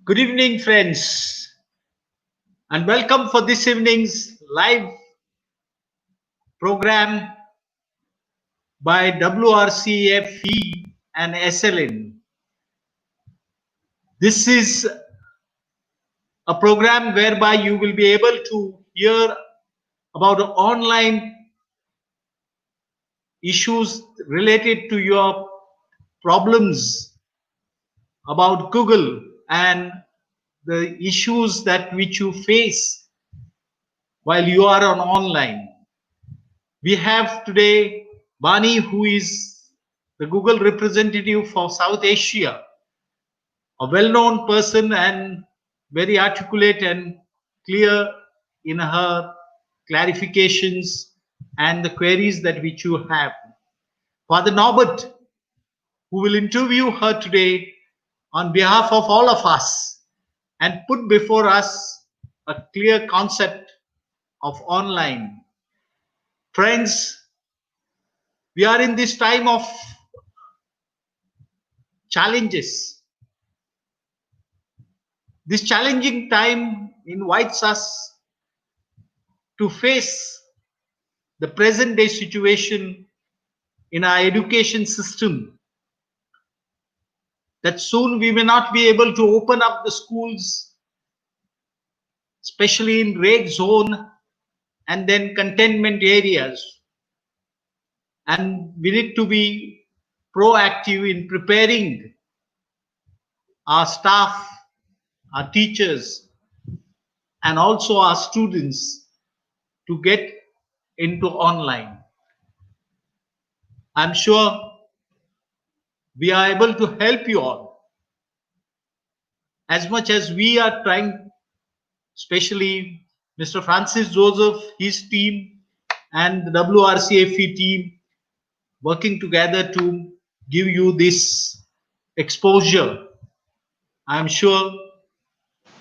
Good evening, friends, and welcome for this evening's live program by WRCFE and SLN. This is a program whereby you will be able to hear about online issues related to your problems about Google and the issues that which you face while you are on online. We have today Bani, who is the Google representative for South Asia, a well-known person and very articulate and clear in her clarifications and the queries that which you have. Father Norbert, who will interview her today on behalf of all of us and put before us a clear concept of online. Friends, we are in this time of challenges. This challenging time invites us to face the present day situation in our education system, that soon we may not be able to open up the schools, especially in red zone and then containment areas. And we need to be proactive in preparing our staff, our teachers, and also our students to get into online. I'm sure we are able to help you all as much as we are trying, especially Mr. Francis Joseph, his team, and the WRCFE team working together to give you this exposure. I'm sure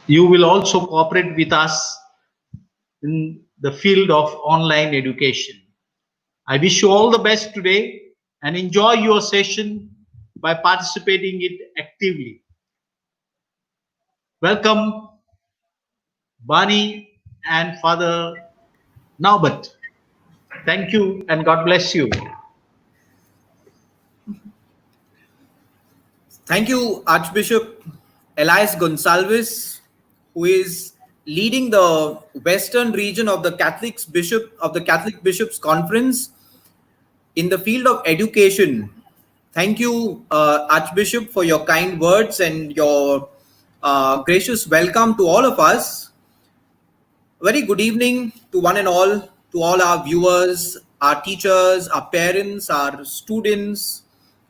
you will also cooperate with us in the field of online education. I wish you all the best today and enjoy your session by participating it actively. Welcome, Bani and Father Norbert. Thank you and God bless you. Thank you, Archbishop Elias Gonsalves, who is leading the Western region of the Catholic Bishops Conference in the field of education. Thank you, Archbishop, for your kind words and your gracious welcome to all of us. Very good evening to one and all, to all our viewers, our teachers, our parents, our students,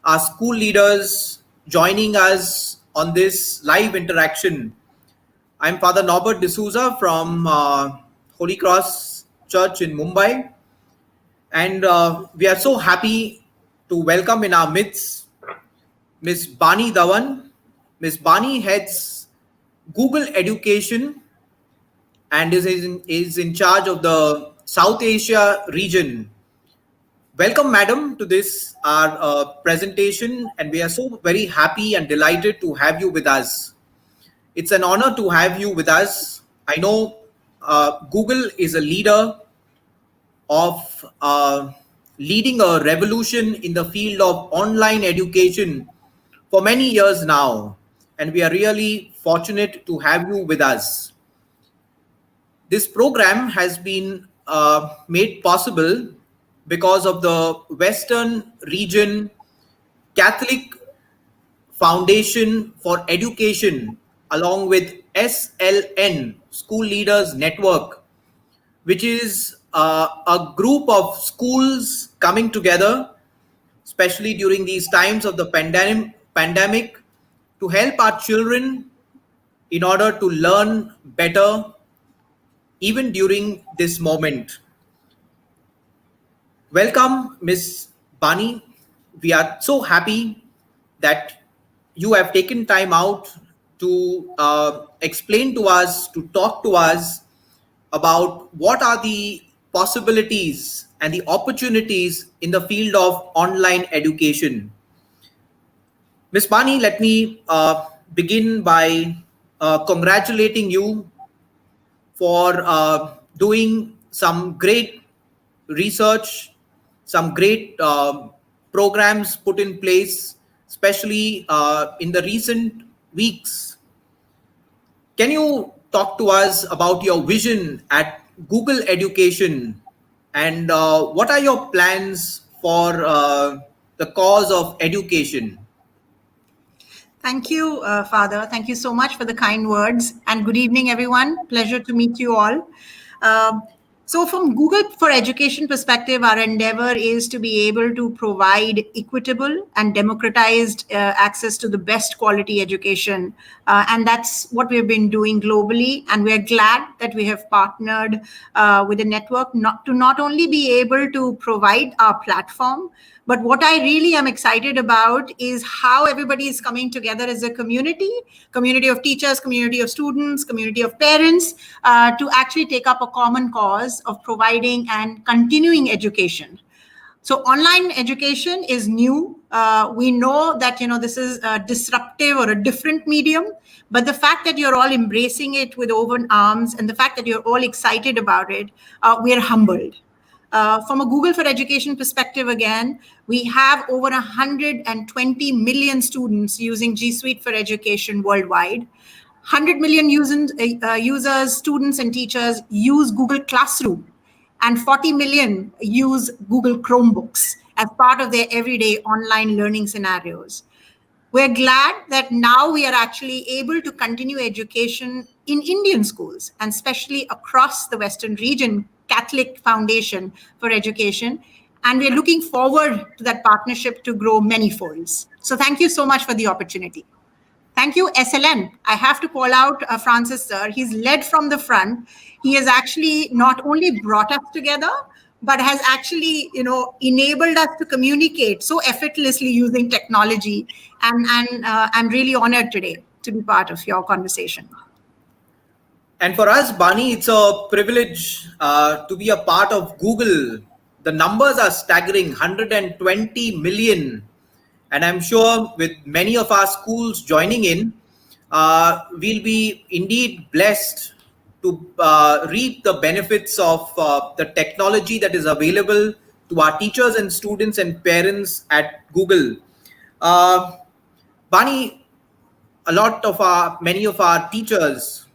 our school leaders joining us on this live interaction. I'm Father Norbert D'Souza from Holy Cross Church in Mumbai, and we are so happy to welcome in our midst Miss Bani Dhawan. Miss Bani heads Google Education and is in charge of the South Asia region. Welcome, madam, to this our presentation, and we are so very happy and delighted to have you with us. It's an honor to have you with us. I know Google is a leader of leading a revolution in the field of online education for many years now, and we are really fortunate to have you with us. This program has been made possible because of the Western Region Catholic Foundation for Education, along with SLN, School Leaders Network, which is a group of schools coming together, especially during these times of the pandemic, to help our children in order to learn better even during this moment. Welcome, Miss Bani. We are so happy that you have taken time out to explain to us, to talk to us about what are the possibilities and the opportunities in the field of online education. Miss Bani, let me begin by congratulating you for doing some great research, some great programs put in place, especially in the recent weeks. Can you talk to us about your vision at Google Education, and what are your plans for the cause of education? Thank you, Father. Thank you so much for the kind words. And good evening, everyone. Pleasure to meet you all. So, from Google for Education perspective, our endeavor is to be able to provide equitable and democratized access to the best quality education. And that's what we've been doing globally. And we're glad that we have partnered with a network not only be able to provide our platform, but what I really am excited about is how everybody is coming together as a community of teachers, community of students, community of parents, to actually take up a common cause of providing and continuing education. So online education is new. We know that this is a disruptive or a different medium, but the fact that you're all embracing it with open arms and the fact that you're all excited about it, we are humbled. From a Google for Education perspective, again, we have over 120 million students using G Suite for Education worldwide. 100 million users, students and teachers use Google Classroom, and 40 million use Google Chromebooks as part of their everyday online learning scenarios. We're glad that now we are actually able to continue education in Indian schools, and especially across the Western region, Catholic Foundation for Education. And we're looking forward to that partnership to grow many folds. So thank you so much for the opportunity. Thank you, SLN. I have to call out Francis, sir. He's led from the front. He has actually not only brought us together, but has actually, enabled us to communicate so effortlessly using technology. And I'm really honored today to be part of your conversation. And for us, Bani, it's a privilege to be a part of Google. The numbers are staggering, 120 million. And I'm sure with many of our schools joining in, we'll be indeed blessed to reap the benefits of the technology that is available to our teachers and students and parents at Google. Bani, many of our teachers,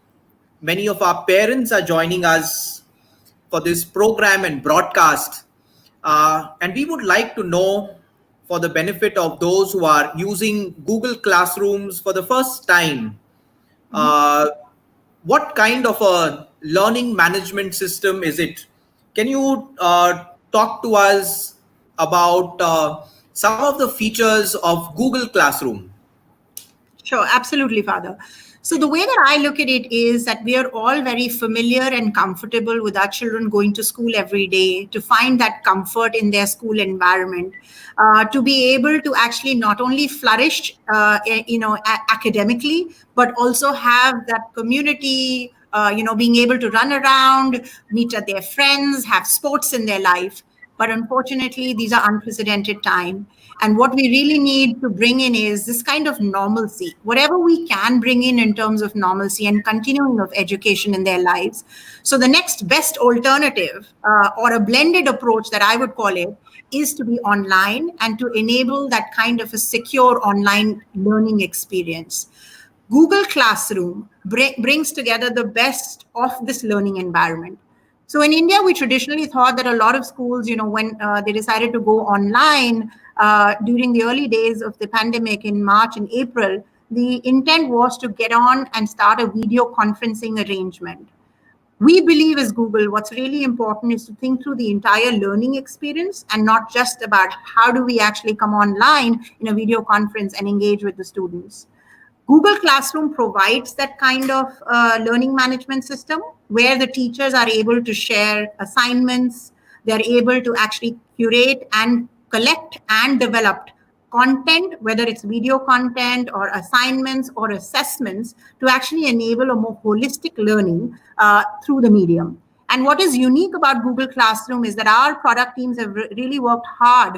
many of our parents are joining us for this program and broadcast. And we would like to know, for the benefit of those who are using Google Classrooms for the first time, what kind of a learning management system is it? Can you talk to us about some of the features of Google Classroom? Sure, absolutely, Father. So the way that I look at it is that we are all very familiar and comfortable with our children going to school every day, to find that comfort in their school environment, to be able to actually not only flourish, academically, but also have that community, being able to run around, meet their friends, have sports in their life. But unfortunately, these are unprecedented times. And what we really need to bring in is this kind of normalcy, whatever we can bring in terms of normalcy and continuing of education in their lives. So the next best alternative, or a blended approach that I would call it, is to be online and to enable that kind of a secure online learning experience. Google Classroom brings together the best of this learning environment. So in India, we traditionally thought that a lot of schools, when they decided to go online during the early days of the pandemic in March and April, the intent was to get on and start a video conferencing arrangement. We believe as Google, what's really important is to think through the entire learning experience and not just about how do we actually come online in a video conference and engage with the students. Google Classroom provides that kind of learning management system where the teachers are able to share assignments. They're able to actually curate and collect and develop content, whether it's video content or assignments or assessments, to actually enable a more holistic learning through the medium. And what is unique about Google Classroom is that our product teams have really worked hard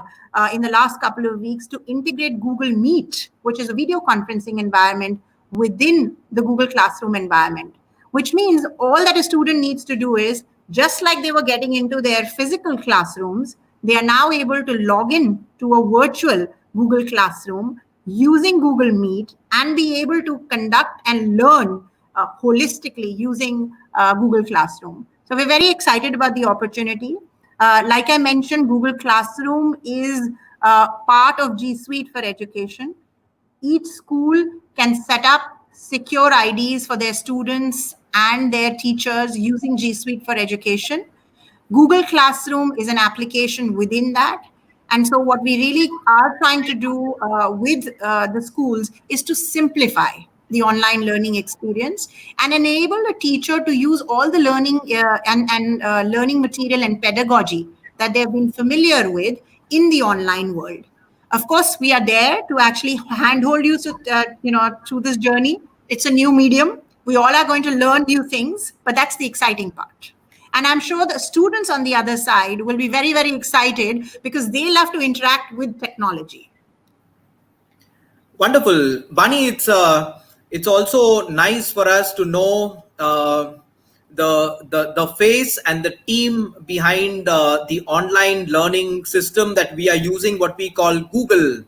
in the last couple of weeks to integrate Google Meet, which is a video conferencing environment, within the Google Classroom environment, which means all that a student needs to do is, just like they were getting into their physical classrooms, they are now able to log in to a virtual Google Classroom using Google Meet and be able to conduct and learn holistically using Google Classroom. So we're very excited about the opportunity. Like I mentioned, Google Classroom is part of G Suite for Education. Each school can set up secure IDs for their students and their teachers using G Suite for Education. Google Classroom is an application within that. And so, what we really are trying to do with the schools is to simplify the online learning experience and enable a teacher to use all the learning and learning material and pedagogy that they've been familiar with in the online world. Of course, we are there to actually handhold you through this journey. It's a new medium. We all are going to learn new things, but that's the exciting part. And I'm sure the students on the other side will be very, very excited because they love to interact with technology. Wonderful, Bani. It's also nice for us to know the face and the team behind the online learning system that we are using, what we call Google.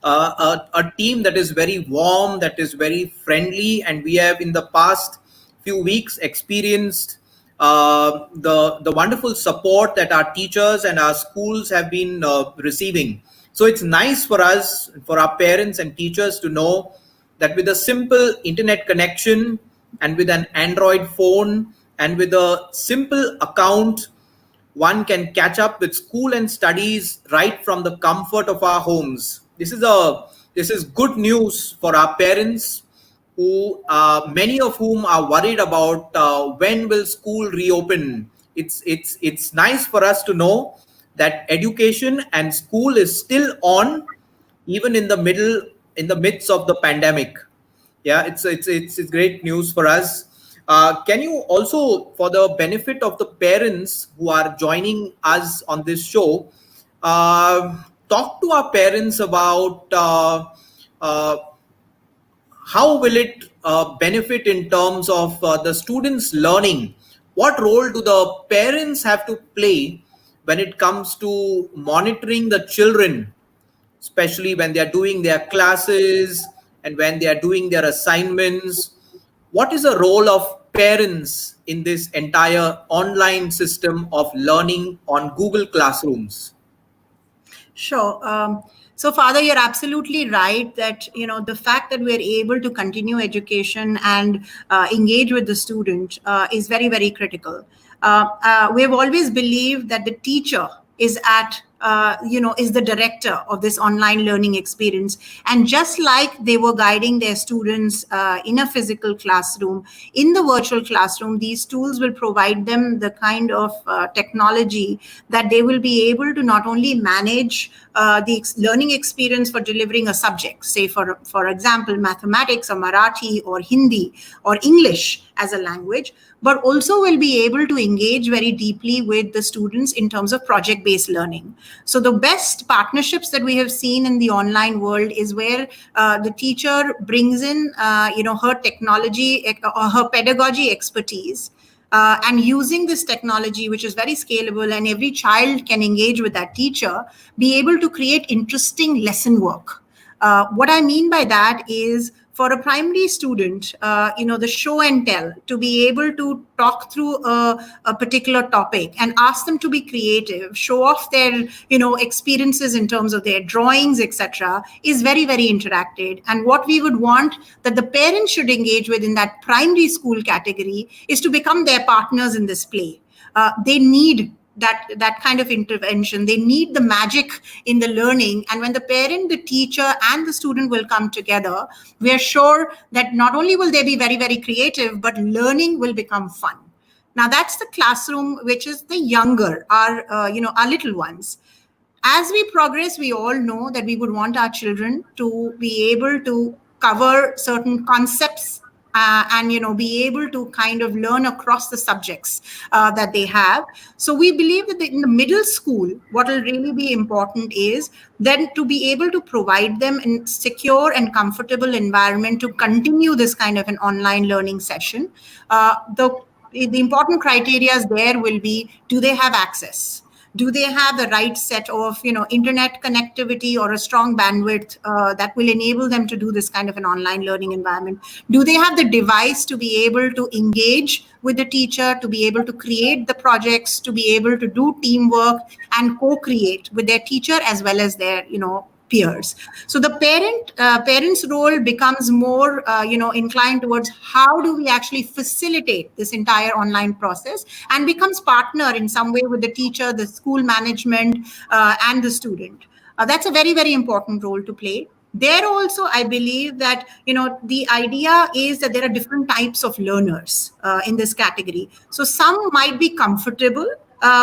A team that is very warm, that is very friendly, and we have in the past few weeks experienced the wonderful support that our teachers and our schools have been receiving. So it's nice for us, for our parents and teachers, to know that with a simple internet connection and with an Android phone and with a simple account, one can catch up with school and studies right from the comfort of our homes. This is good news for our parents, who many of whom are worried about when will school reopen. It's nice for us to know that education and school is still on, even in the midst of the pandemic. Yeah, it's great news for us. Can you also, for the benefit of the parents who are joining us on this show, talk to our parents about how will it benefit in terms of the students learning? What role do the parents have to play when it comes to monitoring the children, especially when they are doing their classes and when they are doing their assignments? What is the role of parents in this entire online system of learning on Google Classrooms? Sure. So, Father, you're absolutely right that the fact that we're able to continue education and engage with the student is very, very critical. We have always believed that the teacher is is the director of this online learning experience. And just like they were guiding their students in a physical classroom, in the virtual classroom, these tools will provide them the kind of technology that they will be able to not only manage the learning experience for delivering a subject, say for example, mathematics or Marathi or Hindi or English as a language, but also will be able to engage very deeply with the students in terms of project-based learning. So the best partnerships that we have seen in the online world is where the teacher brings in, her technology or her pedagogy expertise, and using this technology, which is very scalable and every child can engage with that teacher, be able to create interesting lesson work. What I mean by that is, for a primary student, the show and tell, to be able to talk through a particular topic and ask them to be creative, show off their, experiences in terms of their drawings, etc., is very, very interactive. And what we would want that the parents should engage with in that primary school category is to become their partners in this play. They need that kind of intervention. They need the magic in the learning. And when the parent, the teacher, and the student will come together, we are sure that not only will they be very, very creative, but learning will become fun. Now, that's the classroom, which is the younger, our little ones. As we progress, we all know that we would want our children to be able to cover certain concepts and be able to kind of learn across the subjects that they have. So we believe that in the middle school, what will really be important is then to be able to provide them a secure and comfortable environment to continue this kind of an online learning session. The important criteria there will be, do they have access? Do they have the right set of internet connectivity or a strong bandwidth that will enable them to do this kind of an online learning environment? Do they have the device to be able to engage with the teacher, to be able to create the projects, to be able to do teamwork and co-create with their teacher as well as their peers? So the parents role becomes more inclined towards how do we actually facilitate this entire online process, and becomes partner in some way with the teacher, the school management, and the student. That's a very, very important role to play. There also, I believe that the idea is that there are different types of learners in this category. So some might be comfortable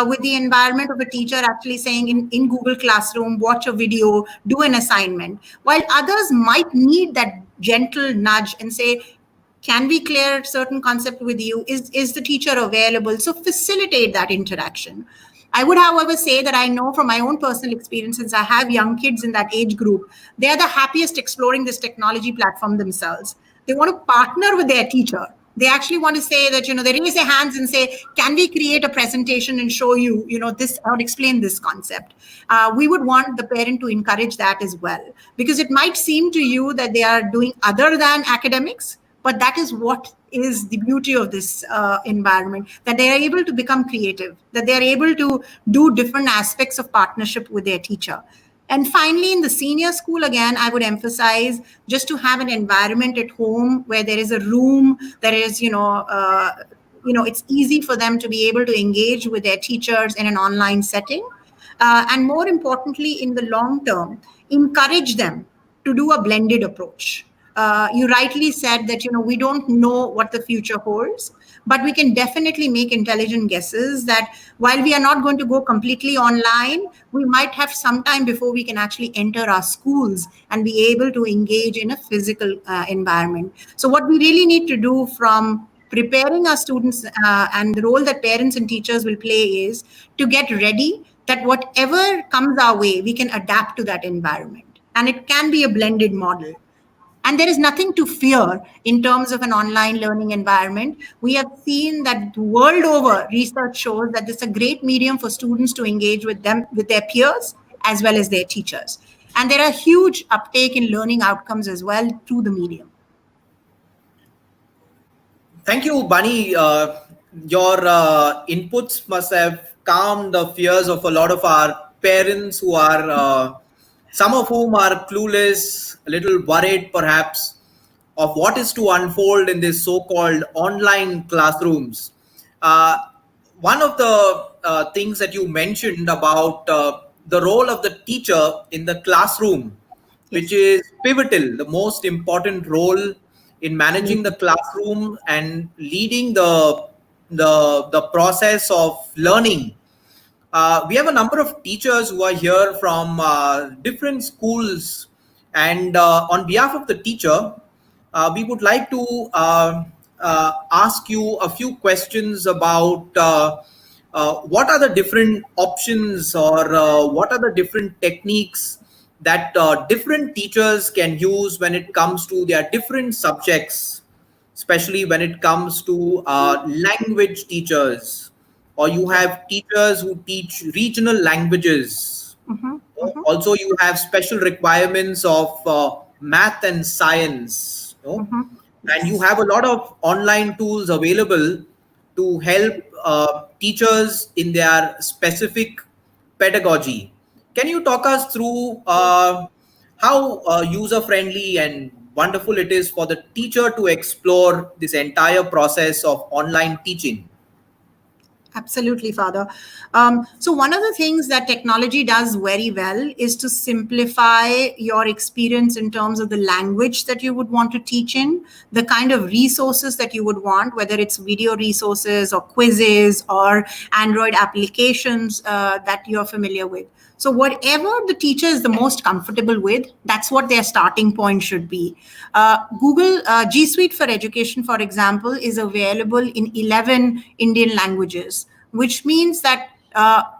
with the environment of a teacher actually saying in Google Classroom, watch a video, do an assignment, while others might need that gentle nudge and say, can we clear certain concept with you? Is the teacher available? So facilitate that interaction. I would, however, say that I know from my own personal experience, since I have young kids in that age group, they are the happiest exploring this technology platform themselves. They want to partner with their teacher. They actually want to say that, they raise their hands and say, can we create a presentation and show you, this, or explain this concept? We would want the parent to encourage that as well, because it might seem to you that they are doing other than academics, but that is what is the beauty of this environment, that they are able to become creative, that they are able to do different aspects of partnership with their teacher. And finally, in the senior school, again, I would emphasize just to have an environment at home where there is a room, there is, it's easy for them to be able to engage with their teachers in an online setting. And more importantly, in the long term, encourage them to do a blended approach. You rightly said that, we don't know what the future holds, but we can definitely make intelligent guesses that while we are not going to go completely online, we might have some time before we can actually enter our schools and be able to engage in a physical environment. So what we really need to do from preparing our students and the role that parents and teachers will play is to get ready that whatever comes our way, we can adapt to that environment. And it can be a blended model. And there is nothing to fear in terms of an online learning environment. We have seen that the world over, research shows that it's a great medium for students to engage with their peers, as well as their teachers. And there are huge uptake in learning outcomes as well through the medium. Thank you, Bani. Your inputs must have calmed the fears of a lot of our parents who are, some of whom are clueless, a little worried perhaps of what is to unfold in this so-called online classrooms. One of the things that you mentioned about the role of the teacher in the classroom, which is pivotal, the most important role in managing the classroom and leading the process of learning. We have a number of teachers who are here from different schools, and on behalf of the teacher, we would like to ask you a few questions about what are the different options or what are the different techniques that different teachers can use when it comes to their different subjects, especially when it comes to language teachers, or you have teachers who teach regional languages. Also, you have special requirements of math and science. And you have a lot of online tools available to help teachers in their specific pedagogy. Can you talk us through how user-friendly and wonderful it is for the teacher to explore this entire process of online teaching? Absolutely, Father. So, one of the things that technology does very well is to simplify your experience in terms of the language that you would want to teach in, the kind of resources that you would want, whether it's video resources or quizzes or Android applications that you're familiar with. So, whatever the teacher is the most comfortable with, that's what their starting point should be. Google G Suite for Education, for example, is available in 11 Indian languages, which means that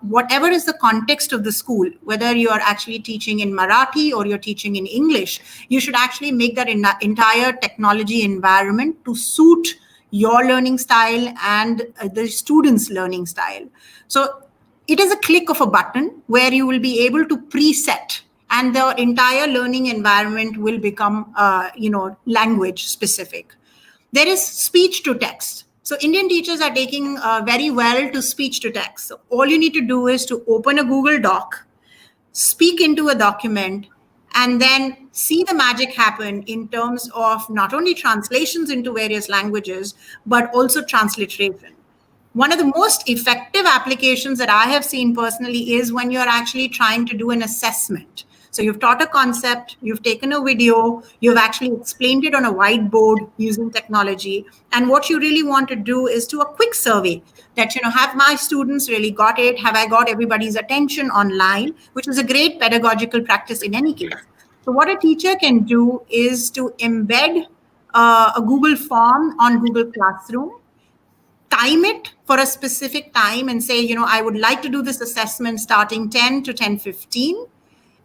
whatever is the context of the school, whether you are actually teaching in Marathi or you're teaching in English, you should actually make that entire technology environment to suit your learning style and the students' learning style. So it is a click of a button where you will be able to preset, and the entire learning environment will become language specific. There is speech to text. So Indian teachers are taking very well to speech to text. So all you need to do is to open a Google Doc, speak into a document, and then see the magic happen in terms of not only translations into various languages, but also transliteration. One of the most effective applications that I have seen personally is when you're actually trying to do an assessment. So you've taught a concept, you've taken a video, you've actually explained it on a whiteboard using technology. And what you really want to do is do a quick survey that, have my students really got it? Have I got everybody's attention online? Which is a great pedagogical practice in any case. So what a teacher can do is to embed a Google form on Google Classroom, time it for a specific time and say, I would like to do this assessment starting 10 to 10:15,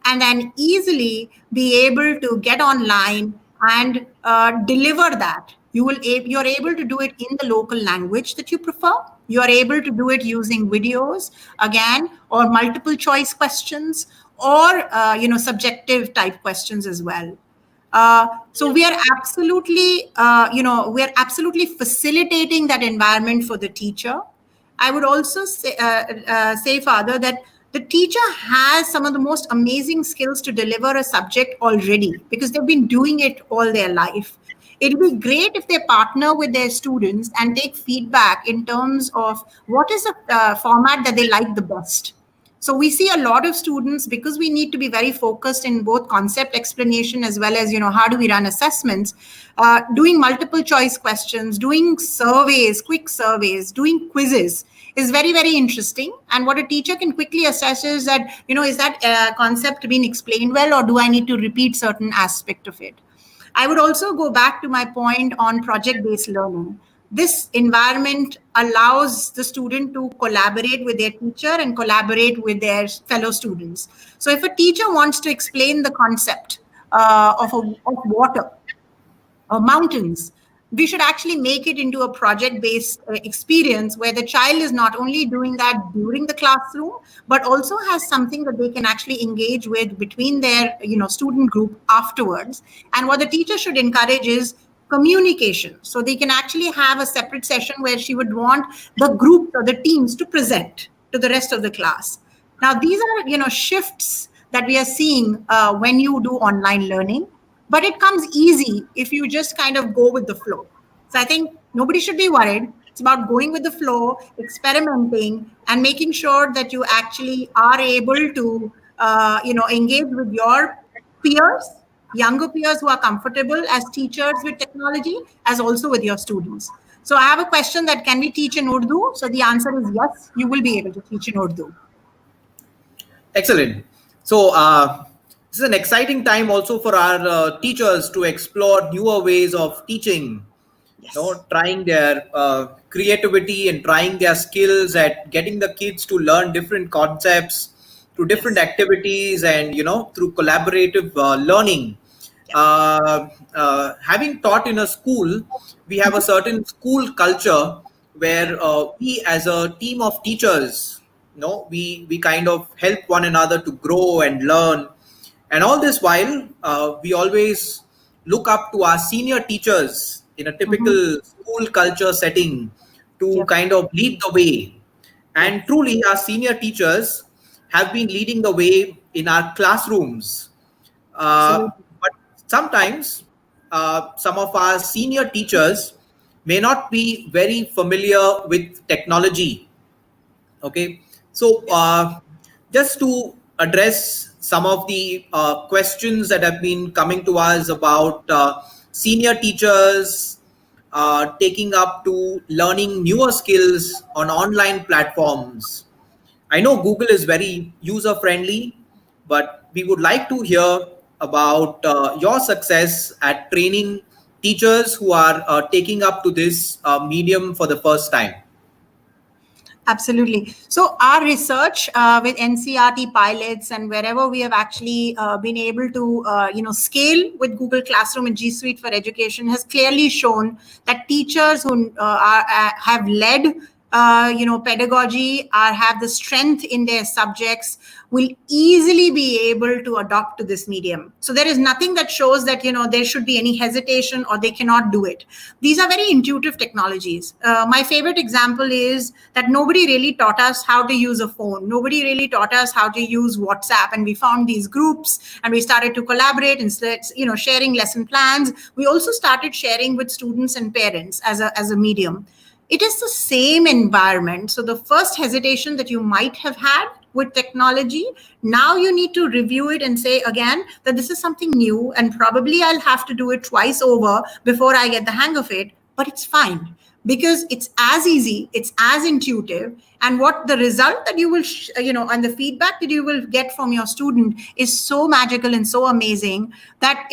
and then easily be able to get online and deliver that. You're able to do it in the local language that you prefer. You're able to do it using videos, again, or multiple choice questions, or subjective type questions as well. So we are absolutely, facilitating that environment for the teacher. I would also say, Father, that the teacher has some of the most amazing skills to deliver a subject already because they've been doing it all their life. It'll be great if they partner with their students and take feedback in terms of what is the format that they like the best. So we see a lot of students, because we need to be very focused in both concept explanation as well as, how do we run assessments, doing multiple choice questions, doing surveys, quick surveys, doing quizzes is very, very interesting. And what a teacher can quickly assess is that, is that concept being explained well, or do I need to repeat certain aspect of it? I would also go back to my point on project-based learning. This environment allows the student to collaborate with their teacher and collaborate with their fellow students. So if a teacher wants to explain the concept of water or mountains, we should actually make it into a project-based experience where the child is not only doing that during the classroom, but also has something that they can actually engage with between their student group afterwards. And what the teacher should encourage is communication. So they can actually have a separate session where she would want the group or the teams to present to the rest of the class. Now, these are, shifts that we are seeing when you do online learning, but it comes easy if you just kind of go with the flow. So I think nobody should be worried. It's about going with the flow, experimenting, and making sure that you actually are able to, engage with your peers, younger peers who are comfortable as teachers with technology, as also with your students. So I have a question that can we teach in Urdu? So the answer is yes, you will be able to teach in Urdu. Excellent. So this is an exciting time also for our teachers to explore newer ways of teaching, Yes. Trying their creativity and trying their skills at getting the kids to learn different concepts through different activities and, through collaborative learning. Having taught in a school, we have a certain school culture where we as a team of teachers, we kind of help one another to grow and learn. And all this while, we always look up to our senior teachers in a typical school culture setting to kind of lead the way. And truly, our senior teachers have been leading the way in our classrooms. But sometimes some of our senior teachers may not be very familiar with technology. Okay, so just to address some of the questions that have been coming to us about senior teachers taking up to learning newer skills on online platforms. I know Google is very user friendly, but we would like to hear about your success at training teachers who are taking up to this medium for the first time. Absolutely. So our research with NCRT pilots and wherever we have actually been able to, scale with Google Classroom and G Suite for Education has clearly shown that teachers who have led, pedagogy or have the strength in their subjects will easily be able to adopt to this medium. So there is nothing that shows that, there should be any hesitation or they cannot do it. These are very intuitive technologies. My favorite example is that nobody really taught us how to use a phone. Nobody really taught us how to use WhatsApp. And we found these groups and we started to collaborate and, sharing lesson plans. We also started sharing with students and parents as a medium. It is the same environment. So the first hesitation that you might have had with technology, now you need to review it and say again that this is something new and probably I'll have to do it twice over before I get the hang of it, but it's fine because it's as easy, it's as intuitive, and what the result that you will, and the feedback that you will get from your student is so magical and so amazing that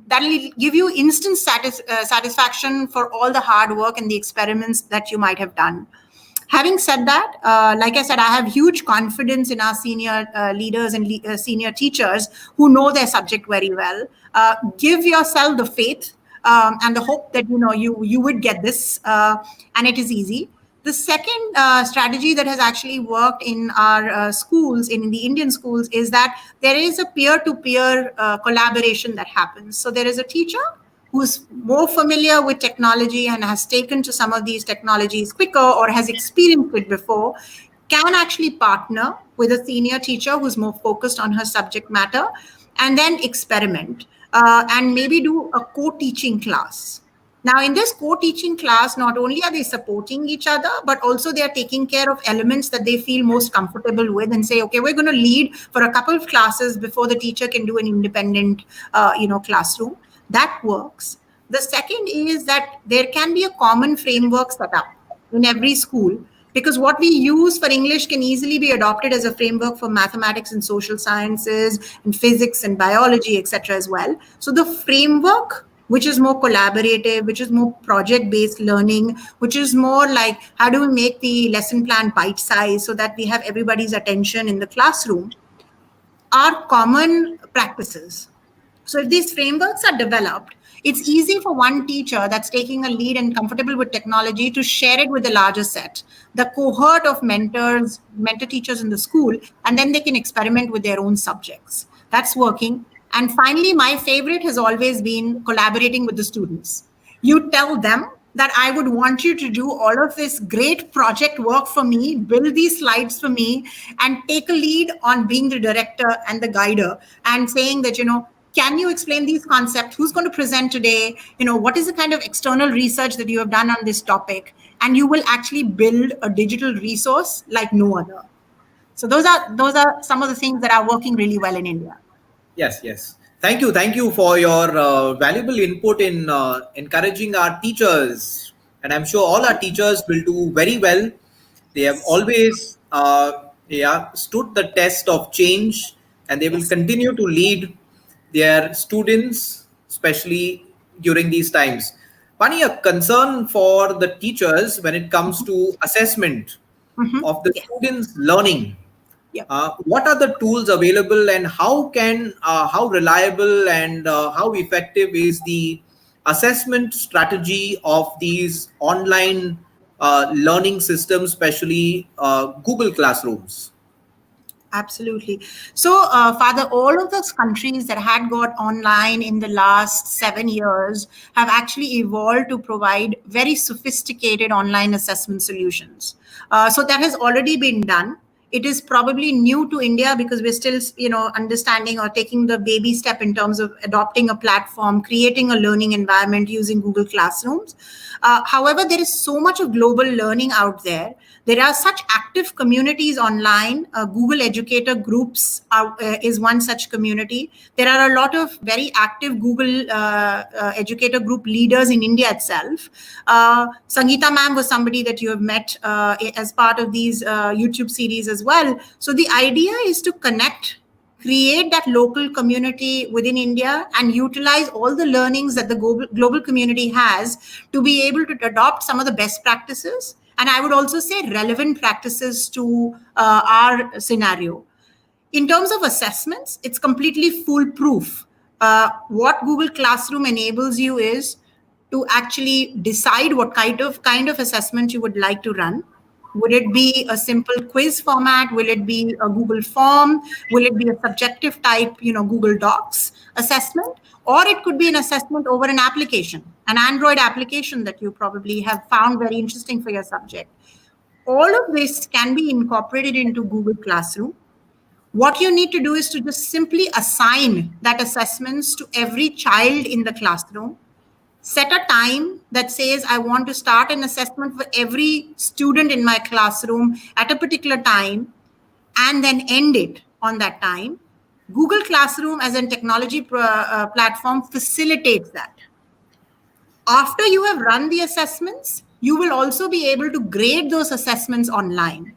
that'll give you instant satisfaction for all the hard work and the experiments that you might have done. Having said that, like I said, I have huge confidence in our senior leaders and senior teachers who know their subject very well. Give yourself the faith and the hope that you would get this, and it is easy. The second strategy that has actually worked in our schools, in the Indian schools, is that there is a peer-to-peer collaboration that happens. So there is a teacher who's more familiar with technology and has taken to some of these technologies quicker or has experienced it before, can actually partner with a senior teacher who's more focused on her subject matter and then experiment and maybe do a co-teaching class. Now, in this co-teaching class, not only are they supporting each other, but also they are taking care of elements that they feel most comfortable with and say, okay, we're going to lead for a couple of classes before the teacher can do an independent, classroom. That works. The second is that there can be a common framework set up in every school, because what we use for English can easily be adopted as a framework for mathematics and social sciences and physics and biology, etc. as well. So the framework, which is more collaborative, which is more project-based learning, which is more like how do we make the lesson plan bite-sized so that we have everybody's attention in the classroom, are common practices. So if these frameworks are developed, it's easy for one teacher that's taking a lead and comfortable with technology to share it with a larger set, the cohort of mentor teachers in the school, and then they can experiment with their own subjects. That's working. And finally, my favorite has always been collaborating with the students. You tell them that I would want you to do all of this great project work for me, build these slides for me, and take a lead on being the director and the guider and saying that, can you explain these concepts? Who's going to present today? What is the kind of external research that you have done on this topic? And you will actually build a digital resource like no other. So those are some of the things that are working really well in India. Yes. Thank you for your valuable input in encouraging our teachers. And I'm sure all our teachers will do very well. They have always stood the test of change, and they will continue to lead their students, especially during these times. Bani, a concern for the teachers when it comes to assessment of the students' learning. What are the tools available, and how reliable and how effective is the assessment strategy of these online learning systems, especially Google Classrooms? Absolutely. So, Father, all of those countries that had got online in the last 7 years have actually evolved to provide very sophisticated online assessment solutions. So that has already been done. It is probably new to India because we're still, understanding or taking the baby step in terms of adopting a platform, creating a learning environment using Google Classrooms. However, there is so much of global learning out there. There are such active communities online. Google Educator Groups is one such community. There are a lot of very active Google Educator Group leaders in India itself. Sangeeta ma'am was somebody that you have met as part of these YouTube series as well. So the idea is to connect, create that local community within India, and utilize all the learnings that the global community has to be able to adopt some of the best practices. And I would also say relevant practices to our scenario. In terms of assessments, it's completely foolproof. What Google Classroom enables you is to actually decide what kind of assessment you would like to run. Would it be a simple quiz format? Will it be a Google form? Will it be a subjective type, Google Docs assessment? Or it could be an assessment over an application, an Android application that you probably have found very interesting for your subject. All of this can be incorporated into Google Classroom. What you need to do is to just simply assign that assessments to every child in the classroom. Set a time that says, I want to start an assessment for every student in my classroom at a particular time, and then end it on that time. Google Classroom as a technology platform facilitates that. After you have run the assessments, you will also be able to grade those assessments online.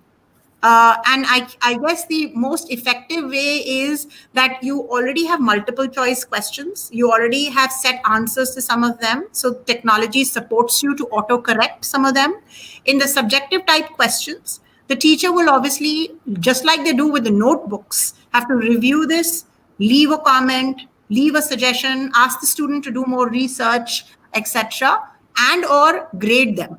And I guess the most effective way is that you already have multiple choice questions. You already have set answers to some of them. So technology supports you to autocorrect some of them. In the subjective type questions, the teacher will obviously, just like they do with the notebooks, have to review this, leave a comment, leave a suggestion, ask the student to do more research, etc., and or grade them.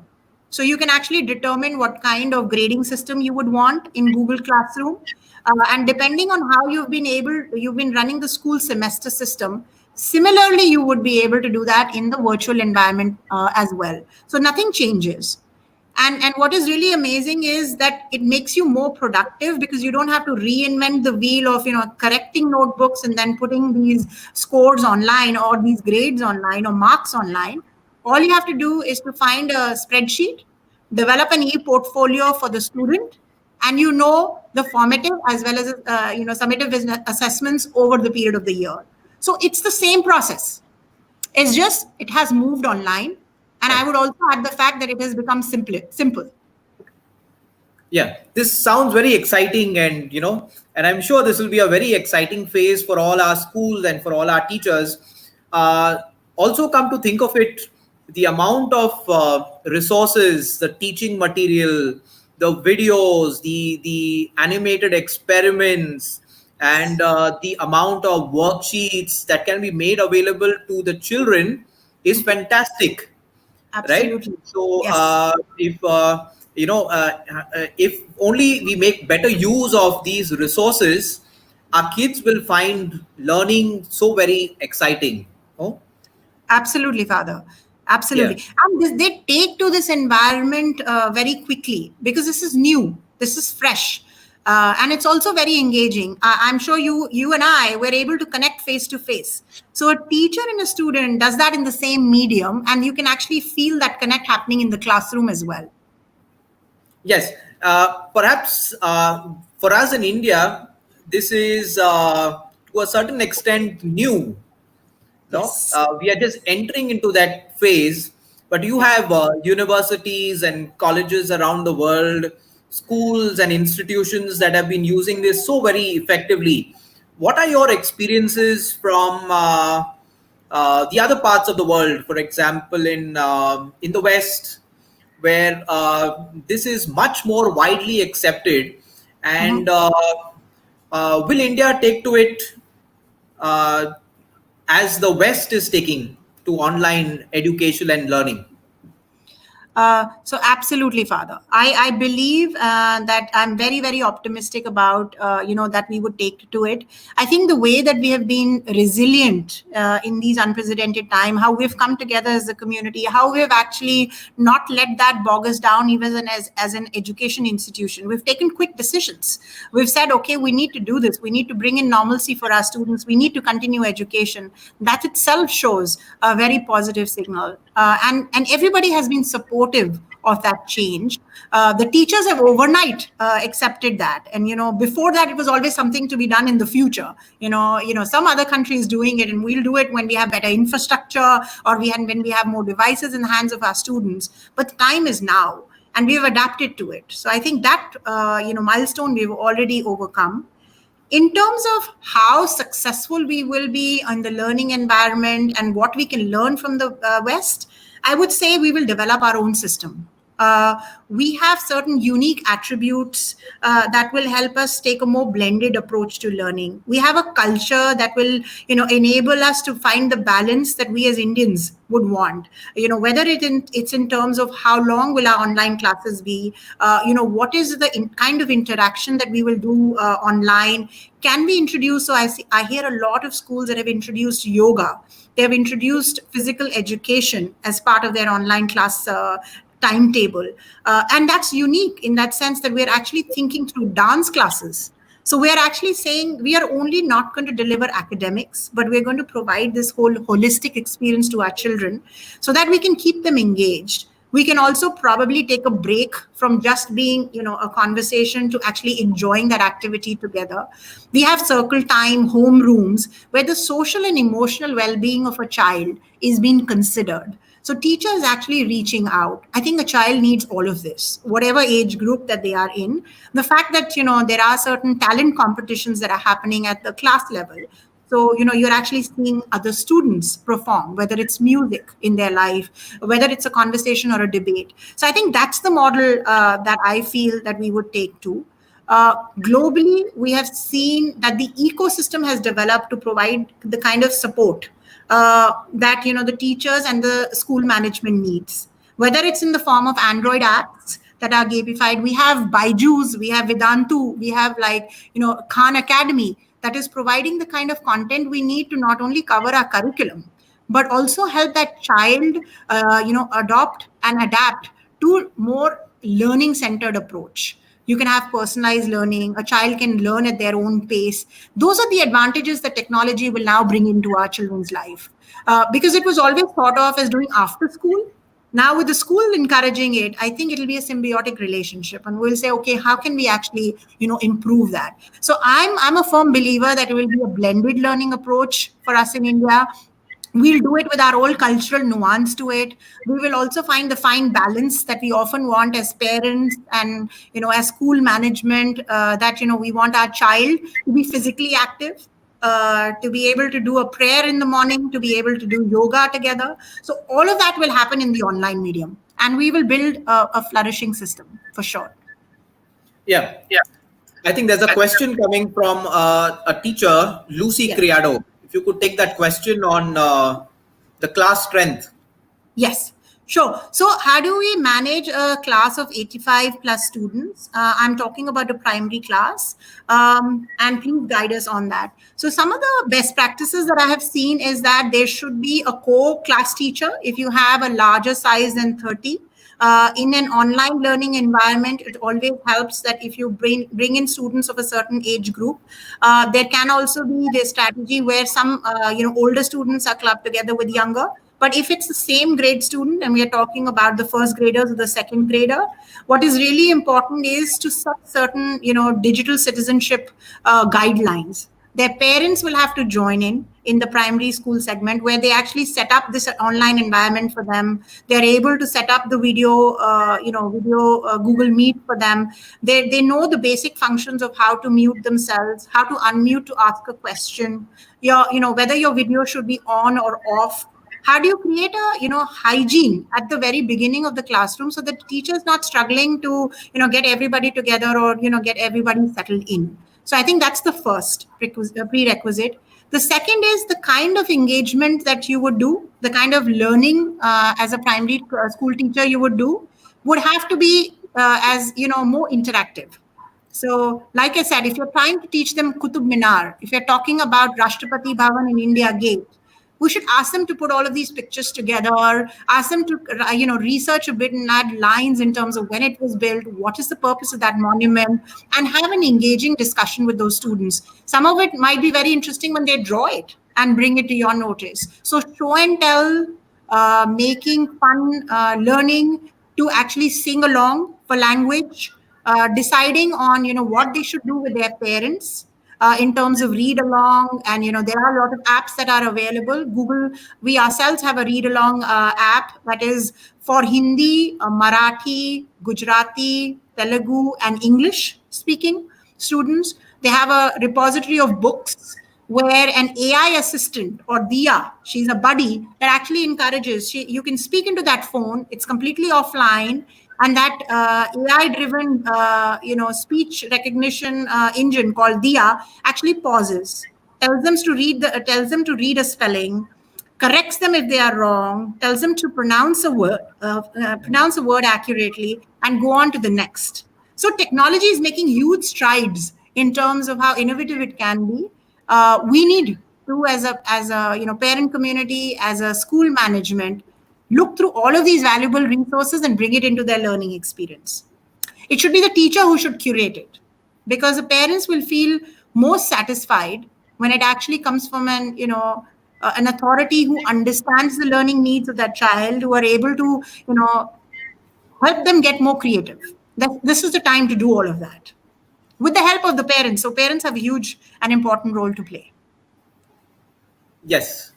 So you can actually determine what kind of grading system you would want in Google Classroom. And depending on how you've been running the school semester system, similarly, you would be able to do that in the virtual environment as well. So nothing changes. And what is really amazing is that it makes you more productive because you don't have to reinvent the wheel of, correcting notebooks and then putting these scores online or these grades online or marks online. All you have to do is to find a spreadsheet, develop an e-portfolio for the student, and the formative as well as summative assessments over the period of the year. So it's the same process. It's just it has moved online, and I would also add the fact that it has become simple. Yeah, this sounds very exciting, and I'm sure this will be a very exciting phase for all our schools and for all our teachers. Also, come to think of it, the amount of resources, the teaching material, the videos, the animated experiments, and the amount of worksheets that can be made available to the children is fantastic. Absolutely. Right? So Yes. if only we make better use of these resources, our kids will find learning so very exciting. Oh? Absolutely, Father. Absolutely. Yeah. And they take to this environment very quickly because this is new, this is fresh. And it's also very engaging. I'm sure you and I were able to connect face to face. So a teacher and a student does that in the same medium, and you can actually feel that connect happening in the classroom as well. Yes. Perhaps for us in India, this is to a certain extent new. Yes. We are just entering into that phase, but you have universities and colleges around the world, schools and institutions that have been using this so very effectively. What are your experiences from the other parts of the world? For example, in the West, where this is much more widely accepted, and will India take to it as the West is taking to online education and learning? So absolutely, Father. I believe that I'm very, very optimistic about, that we would take to it. I think the way that we have been resilient in these unprecedented time, how we've come together as a community, how we've actually not let that bog us down even as an education institution. We've taken quick decisions. We've said, okay, we need to do this. We need to bring in normalcy for our students. We need to continue education. That itself shows a very positive signal. And everybody has been supportive of that change. The teachers have overnight accepted that, and before that, it was always something to be done in the future. Some other countries doing it, and we'll do it when we have better infrastructure or when we have more devices in the hands of our students. But the time is now, and we have adapted to it. So I think that milestone we've already overcome. In terms of how successful we will be in the learning environment and what we can learn from the West, I would say we will develop our own system. We have certain unique attributes that will help us take a more blended approach to learning. We have a culture that will, enable us to find the balance that we as Indians would want. Whether it's in terms of how long will our online classes be, what is the kind of interaction that we will do online. Can we introduce? So I hear a lot of schools that have introduced yoga. They have introduced physical education as part of their online class timetable. And that's unique in that sense that we're actually thinking through dance classes. So we're actually saying we are only not going to deliver academics, but we're going to provide this whole holistic experience to our children so that we can keep them engaged. We can also probably take a break from just being, a conversation to actually enjoying that activity together. We have circle time, home rooms, where the social and emotional well-being of a child is being considered. So teachers actually reaching out. I think a child needs all of this, whatever age group that they are in. The fact that, there are certain talent competitions that are happening at the class level. So, you're actually seeing other students perform, whether it's music in their life, whether it's a conversation or a debate. So I think that's the model that I feel that we would take to. Globally, we have seen that the ecosystem has developed to provide the kind of support that, the teachers and the school management needs, whether it's in the form of Android apps that are gamified. We have Byju's, we have Vedantu, we have Khan Academy, that is providing the kind of content we need to not only cover our curriculum, but also help that child, adopt and adapt to more learning-centered approach. You can have personalized learning. A child can learn at their own pace. Those are the advantages that technology will now bring into our children's life. Because it was always thought of as doing after school. Now with the school encouraging it, I think it'll be a symbiotic relationship, and we'll say, okay, how can we actually, improve that? So I'm a firm believer that it will be a blended learning approach for us in India. We'll do it with our own cultural nuance to it. We will also find the fine balance that we often want as parents and, as school management, that, we want our child to be physically active, to be able to do a prayer in the morning, to be able to do yoga together. So all of that will happen in the online medium, and we will build a flourishing system for sure. Yeah. I think there's a question coming from a teacher, Lucy Criado. If you could take that question on the class strength. Yes, sure. So how do we manage a class of 85 plus students? I'm talking about a primary class, and please guide us on that. So some of the best practices that I have seen is that there should be a co-class teacher if you have a larger size than 30. In an online learning environment, it always helps that if you bring in students of a certain age group, there can also be the strategy where some older students are clubbed together with younger. But if it's the same grade student, and we are talking about the first graders or the second grader, what is really important is to set certain digital citizenship guidelines. Their parents will have to join in the primary school segment, where they actually set up this online environment for them. They're able to set up the video Google Meet for them. They know the basic functions of how to mute themselves, how to unmute to ask a question, whether your video should be on or off. How do you create a hygiene at the very beginning of the classroom so that the teacher is not struggling to get everybody together or get everybody settled in? So I think that's the first prerequisite. The second is the kind of engagement that you would do, the kind of learning as a primary school teacher you would do, would have to be as more interactive. So, like I said, if you're trying to teach them Qutub Minar, if you're talking about Rashtrapati Bhavan in India Gate, we should ask them to put all of these pictures together, ask them to research a bit and add lines in terms of when it was built, what is the purpose of that monument, and have an engaging discussion with those students. Some of it might be very interesting when they draw it and bring it to your notice. So show and tell, making fun, learning to actually sing along for language, deciding on what they should do with their parents in terms of read along. And there are a lot of apps that are available. Google, we ourselves have a read along app that is for Hindi, Marathi, Gujarati, Telugu, and English speaking students. They have a repository of books where an AI assistant or Dia, she's a buddy that actually encourages, you can speak into that phone, it's completely offline, and that AI-driven, speech recognition engine called Dia actually pauses, tells them to read a spelling, corrects them if they are wrong, tells them to pronounce a word accurately, and go on to the next. So technology is making huge strides in terms of how innovative it can be. We need to, as a parent community, as a school management, look through all of these valuable resources and bring it into their learning experience. It should be the teacher who should curate it, because the parents will feel more satisfied when it actually comes from an authority who understands the learning needs of that child, who are able to help them get more creative. This is the time to do all of that with the help of the parents. So parents have a huge and important role to play. Yes.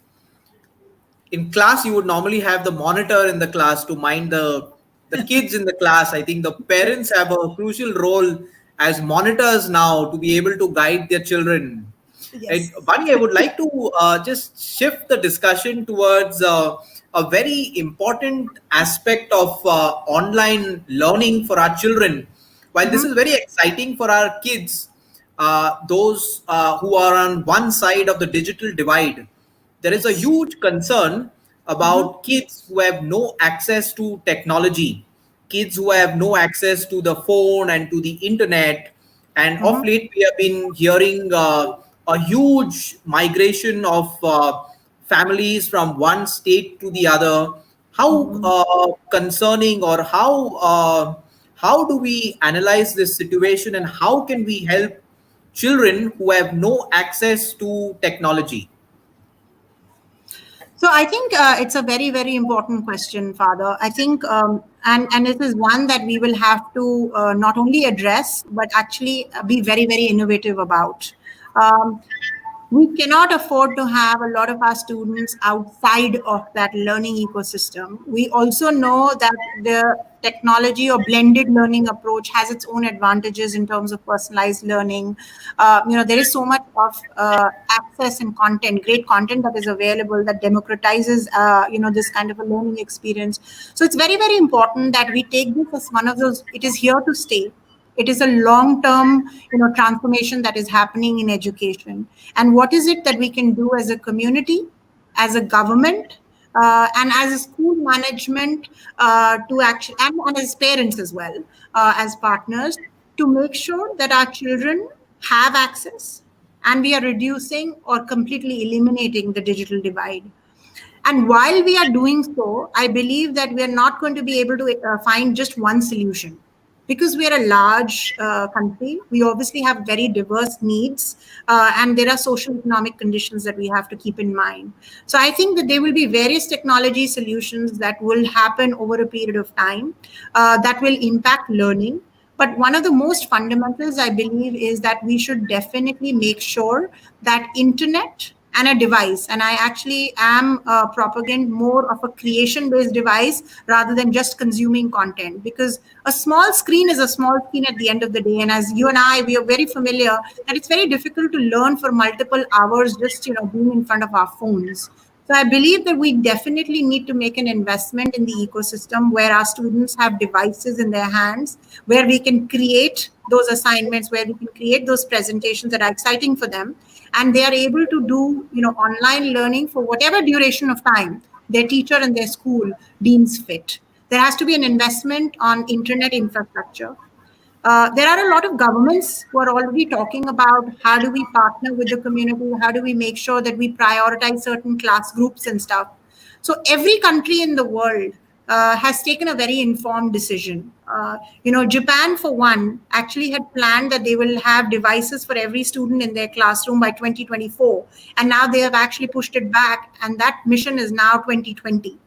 In class, you would normally have the monitor in the class to mind the kids in the class. I think the parents have a crucial role as monitors now to be able to guide their children. Yes. Right? Bani, I would like to just shift the discussion towards a very important aspect of online learning for our children. While this is very exciting for our kids, those who are on one side of the digital divide, there is a huge concern about kids who have no access to technology, kids who have no access to the phone and to the internet. And of late, we have been hearing a huge migration of families from one state to the other. How concerning, or how do we analyze this situation, and how can we help children who have no access to technology? So I think it's a very, very important question, Father. I think, and it is one that we will have to not only address, but actually be very, very innovative about. We cannot afford to have a lot of our students outside of that learning ecosystem. We also know that the technology or blended learning approach has its own advantages in terms of personalized learning. There is so much of access and content, great content that is available that democratizes, this kind of a learning experience. So it's very, very important that we take this as one of those, it is here to stay. It is a long-term, transformation that is happening in education. And what is it that we can do as a community, as a government, and as a school management to actually, and as parents as well, as partners, to make sure that our children have access and we are reducing or completely eliminating the digital divide. And while we are doing so, I believe that we are not going to be able to find just one solution. Because we are a large country, we obviously have very diverse needs, and there are social economic conditions that we have to keep in mind. So I think that there will be various technology solutions that will happen over a period of time that will impact learning. But one of the most fundamentals, I believe, is that we should definitely make sure that internet and a device, and I actually am propagating more of a creation-based device rather than just consuming content, because a small screen is a small screen at the end of the day. And as you and I, we are very familiar that it's very difficult to learn for multiple hours just being in front of our phones. So I believe that we definitely need to make an investment in the ecosystem where our students have devices in their hands, where we can create those assignments, where we can create those presentations that are exciting for them, and they are able to do, online learning for whatever duration of time their teacher and their school deems fit. There has to be an investment on internet infrastructure. There are a lot of governments who are already talking about how do we partner with the community, how do we make sure that we prioritize certain class groups and stuff. So every country in the world has taken a very informed decision. Japan, for one, actually had planned that they will have devices for every student in their classroom by 2024. And now they have actually pushed it back, and that mission is now 2020.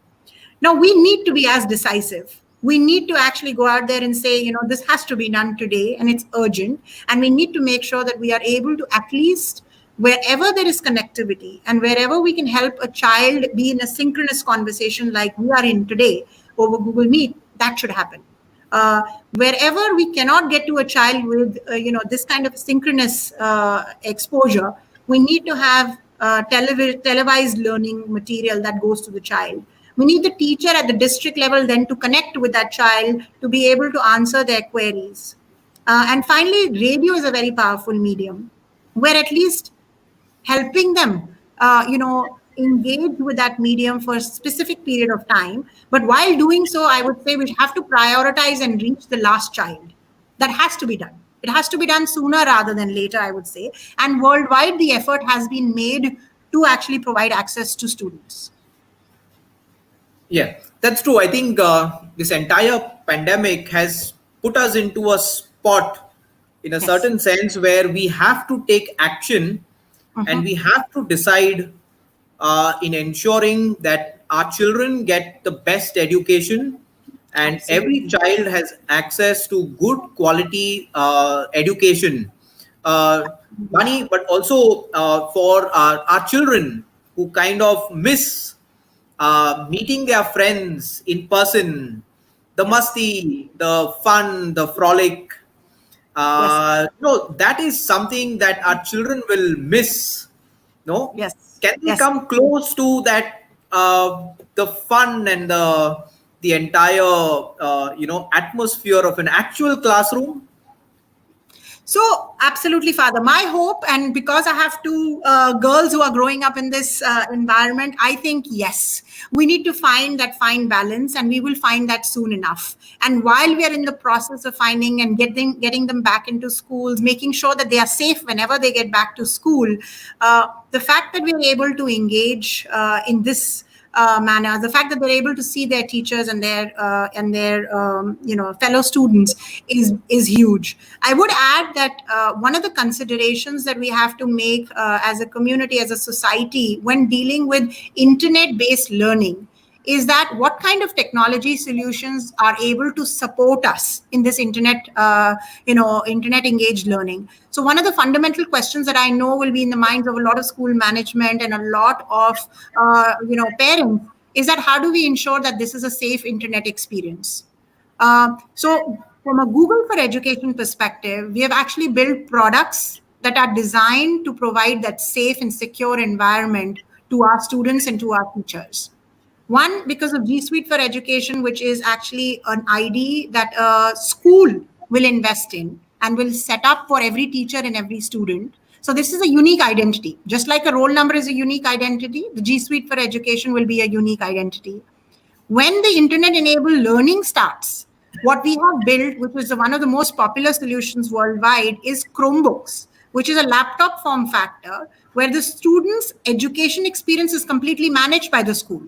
Now we need to be as decisive. We need to actually go out there and say, this has to be done today and it's urgent. And we need to make sure that we are able to, at least wherever there is connectivity and wherever we can help a child be in a synchronous conversation like we are in today over Google Meet, that should happen. Wherever we cannot get to a child with, this kind of synchronous exposure, we need to have televised learning material that goes to the child. We need the teacher at the district level then to connect with that child to be able to answer their queries. And finally, radio is a very powerful medium where at least helping them, engage with that medium for a specific period of time. But while doing so, I would say we have to prioritize and reach the last child. That has to be done. It has to be done sooner rather than later, I would say. And worldwide, the effort has been made to actually provide access to students. Yeah, that's true. I think this entire pandemic has put us into a spot in a certain sense where we have to take action and we have to decide in ensuring that our children get the best education and every child has access to good quality education. Bani, but also for our children who kind of miss meeting their friends in person, the masti, the fun, the frolic. That is something that our children will miss. No, Yes. Can they come close to that? The fun and the entire atmosphere of an actual classroom. So absolutely, Father. My hope, and because I have two girls who are growing up in this environment, I think, yes, we need to find that fine balance, and we will find that soon enough. And while we are in the process of finding and getting them back into schools, making sure that they are safe whenever they get back to school, the fact that we are able to engage in this manner, the fact that they're able to see their teachers and their fellow students is huge. I would add that one of the considerations that we have to make as a community, as a society, when dealing with internet-based learning, is that what kind of technology solutions are able to support us in this internet engaged learning. So one of the fundamental questions that I know will be in the minds of a lot of school management and a lot of parents is that how do we ensure that this is a safe internet experience? So from a Google for Education perspective, we have actually built products that are designed to provide that safe and secure environment to our students and to our teachers. One, because of G Suite for Education, which is actually an ID that a school will invest in and will set up for every teacher and every student. So this is a unique identity. Just like a roll number is a unique identity, the G Suite for Education will be a unique identity. When the internet-enabled learning starts, what we have built, which is one of the most popular solutions worldwide, is Chromebooks, which is a laptop form factor where the student's education experience is completely managed by the school.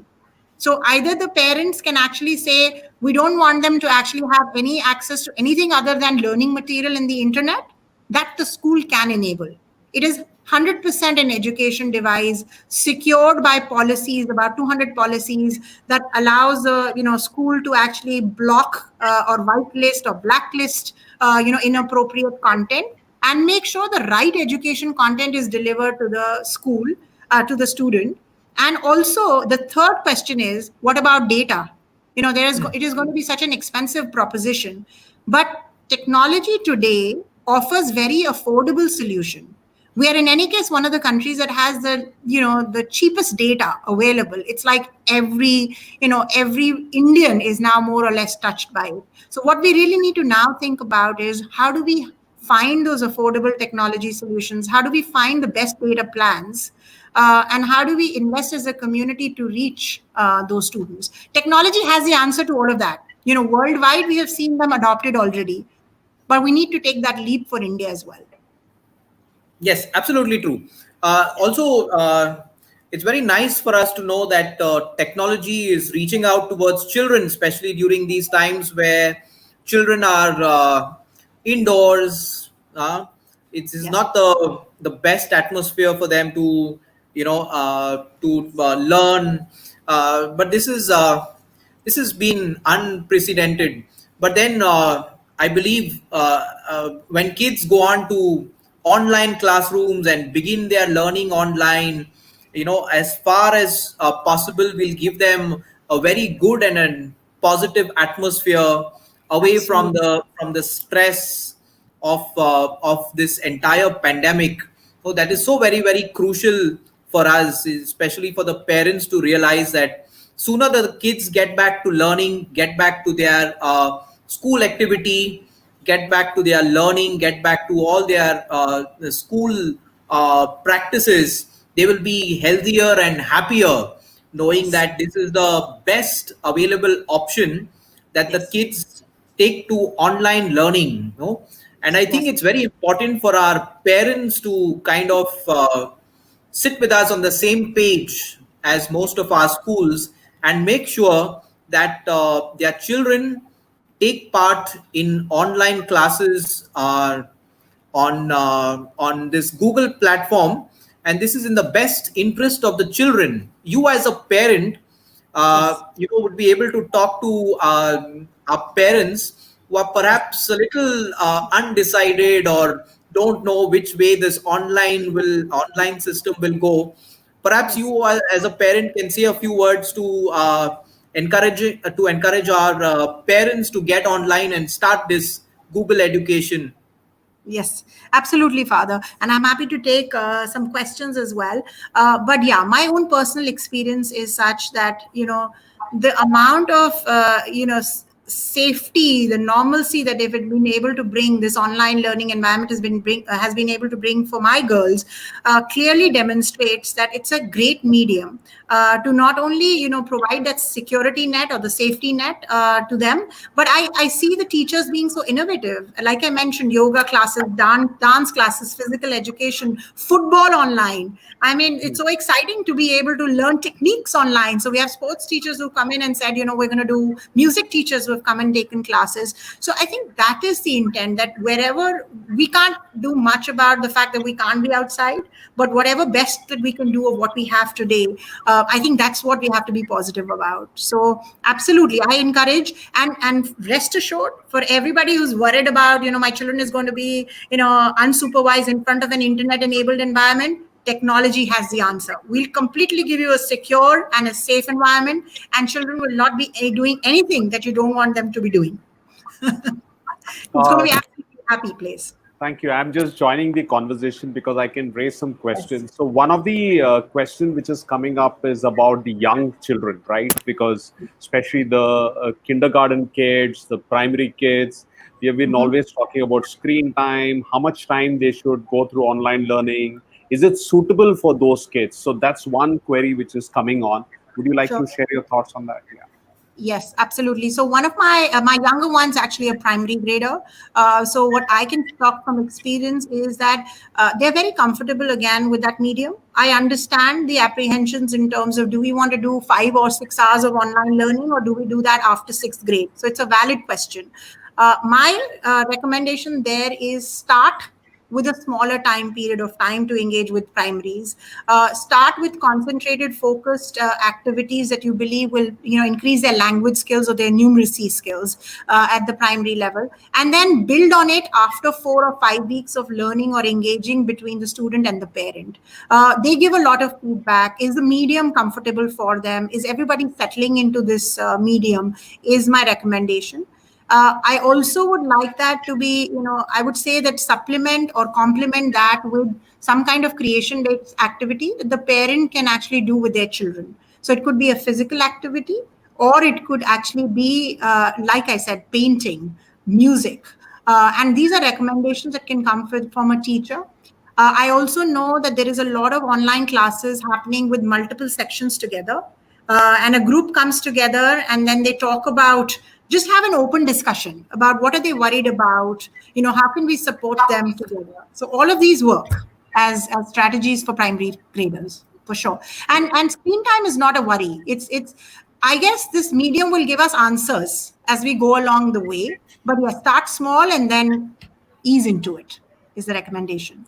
So either the parents can actually say, we don't want them to actually have any access to anything other than learning material in the internet, that the school can enable. It is 100% an education device, secured by policies, about 200 policies that allows the school to actually block or whitelist or blacklist inappropriate content and make sure the right education content is delivered to the school, to the student. And also the third question is, what about data? It is going to be such an expensive proposition, but technology today offers very affordable solution We are in any case one of the countries that has the cheapest data available. It's like every Indian is now more or less touched by it. So what we really need to now think about is, how do we find those affordable technology solutions? How do we find the best data plans? And how do we invest as a community to reach those students? Technology has the answer to all of that. Worldwide, we have seen them adopted already, but we need to take that leap for India as well. Yes, absolutely true. Also, it's very nice for us to know that technology is reaching out towards children, especially during these times where children are indoors. It is Yeah. not the best atmosphere for them to learn. But this has been unprecedented. But then I believe when kids go on to online classrooms and begin their learning online, as far as possible, we'll give them a very good and a positive atmosphere away from Absolutely. the stress of this entire pandemic. So that is so very, very crucial for us, especially for the parents, to realize that sooner the kids get back to learning, get back to their school activity, get back to their learning, get back to all their the school practices, they will be healthier and happier, knowing Yes. that this is the best available option that the Yes. kids take to online learning. And I think Yes. it's very important for our parents to kind of sit with us on the same page as most of our schools and make sure that their children take part in online classes on this Google platform, and this is in the best interest of the children. You as a parent, Yes. would be able to talk to our parents who are Yes. perhaps a little undecided or don't know which way this online system will go. Perhaps Yes. you as a parent can say a few words to encourage our parents to get online and start this Google education. Yes, absolutely, Father. And I'm happy to take some questions as well. But yeah, my own personal experience is such that, the amount of, safety, the normalcy that they've been able to bring, this online learning environment has been able to bring for my girls, clearly demonstrates that it's a great medium to not only, provide that security net or the safety net to them, but I see the teachers being so innovative. Like I mentioned, yoga classes, dance classes, physical education, football online. I mean, it's so exciting to be able to learn techniques online. So we have sports teachers who come in and said, we're going to do music teachers who have come and taken classes. So I think that is the intent, that wherever we can't do much about the fact that we can't be outside, but whatever best that we can do of what we have today, I think that's what we have to be positive about. So absolutely, I encourage, and rest assured, for everybody who's worried about, my children is going to be, unsupervised in front of an internet enabled environment, technology has the answer. We'll completely give you a secure and a safe environment, and children will not be doing anything that you don't want them to be doing. It's going to Uh, be absolutely a happy place. Thank you. I'm just joining the conversation because I can raise some questions. So one of the question which is coming up is about the young children, right? Because especially the kindergarten kids, the primary kids, we have been Mhm. always talking about screen time, how much time they should go through online learning. Is it suitable for those kids? So that's one query which is coming on. Would you like Sure. to share your thoughts on that? Yeah. Yes, absolutely. So one of my younger ones actually a primary grader. So what I can talk from experience is that they're very comfortable again with that medium. I understand the apprehensions in terms of, do we want to do 5 or 6 hours of online learning, or do we do that after sixth grade? So it's a valid question. My recommendation there is, start with a smaller time period of time to engage with primaries. Start with concentrated, focused activities that you believe will, increase their language skills or their numeracy skills at the primary level, and then build on it after 4 or 5 weeks of learning or engaging between the student and the parent. They give a lot of feedback. Is the medium comfortable for them? Is everybody settling into this medium? Is my recommendation. I also would like that to be, I would say that supplement or complement that with some kind of creation-based activity that the parent can actually do with their children. So it could be a physical activity, or it could actually be, like I said, painting, music. And these are recommendations that can come from a teacher. I also know that there is a lot of online classes happening with multiple sections together. And a group comes together and then they talk about, just have an open discussion about what are they worried about, how can we support them together. So all of these work as strategies for primary graders, for sure. And screen time is not a worry. It's I guess this medium will give us answers as we go along the way, but start small and then ease into it is the recommendation.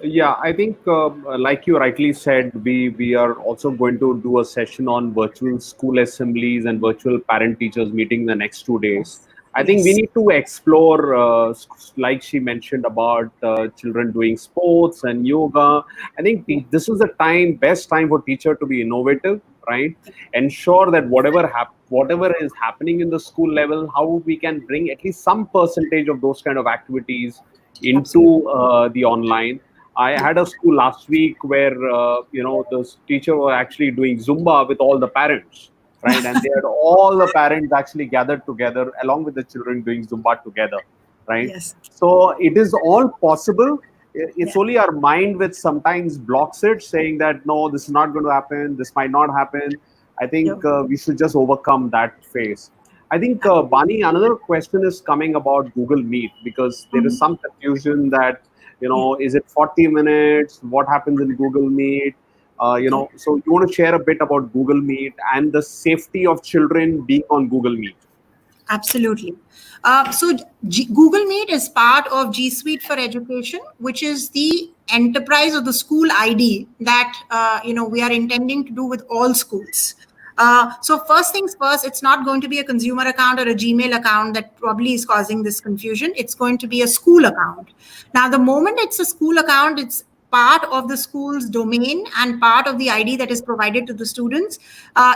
Yeah, I think, like you rightly said, we are also going to do a session on virtual school assemblies and virtual parent-teachers meeting the next 2 days. I think we Yes. need to explore, like she mentioned, about children doing sports and yoga. I think this is the best time for teacher to be innovative, right? Ensure that whatever is happening in the school level, how we can bring at least some percentage of those kind of activities Absolutely. into the online. I had a school last week where the teacher were actually doing Zumba with all the parents, right? And they had all the parents actually gathered together along with the children doing Zumba together, right? Yes. So it is all possible. It's Yeah. only our mind which sometimes blocks it, saying that no, this is not going to happen. This might not happen. I think Yeah. we should just overcome that phase. I think, Bani, another question is coming about Google Meet, because there is some confusion that, is it 40 minutes? What happens in Google Meet? So you want to share a bit about Google Meet and the safety of children being on Google Meet? Absolutely. So Google Meet is part of G Suite for Education, which is the enterprise or the school ID that we are intending to do with all schools. So first things first, it's not going to be a consumer account or a Gmail account that probably is causing this confusion. It's going to be a school account. Now, the moment it's a school account, it's part of the school's domain and part of the ID that is provided to the students.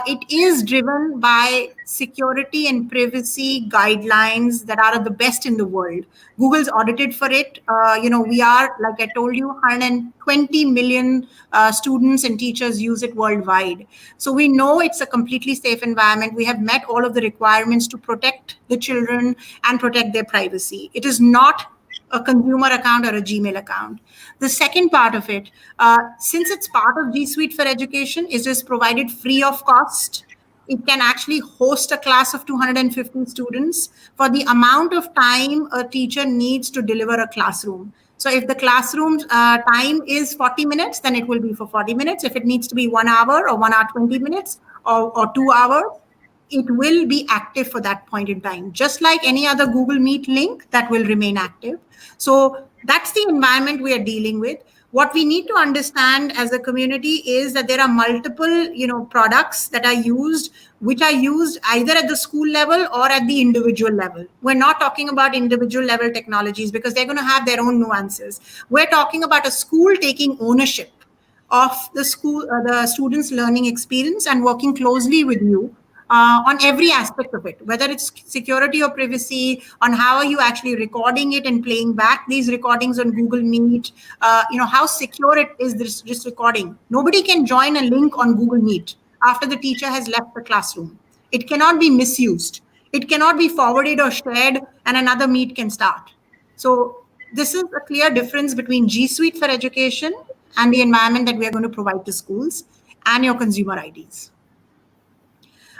It is driven by security and privacy guidelines that are the best in the world. Google's audited for it. We are, like I told you, 120 million students and teachers use it worldwide. So we know it's a completely safe environment. We have met all of the requirements to protect the children and protect their privacy. It is not a consumer account or a Gmail account. The second part of it, since it's part of G Suite for Education, it is provided free of cost. It can actually host a class of 250 students for the amount of time a teacher needs to deliver a classroom. So if the classroom time is 40 minutes, then it will be for 40 minutes. If it needs to be 1 hour or 1 hour 20 minutes or 2 hours, it will be active for that point in time. Just like any other Google Meet link, that will remain active. So that's the environment we are dealing with. What we need to understand as a community is that there are multiple, products that are used, which are used either at the school level or at the individual level. We're not talking about individual level technologies because they're going to have their own nuances. We're talking about a school taking ownership of the school, the students' learning experience, and working closely with you on every aspect of it, whether it's security or privacy, on how are you actually recording it and playing back these recordings on Google Meet, how secure it is, this recording. Nobody can join a link on Google Meet after the teacher has left the classroom. It cannot be misused. It cannot be forwarded or shared and another meet can start. So this is a clear difference between G Suite for Education and the environment that we are going to provide to schools and your consumer IDs.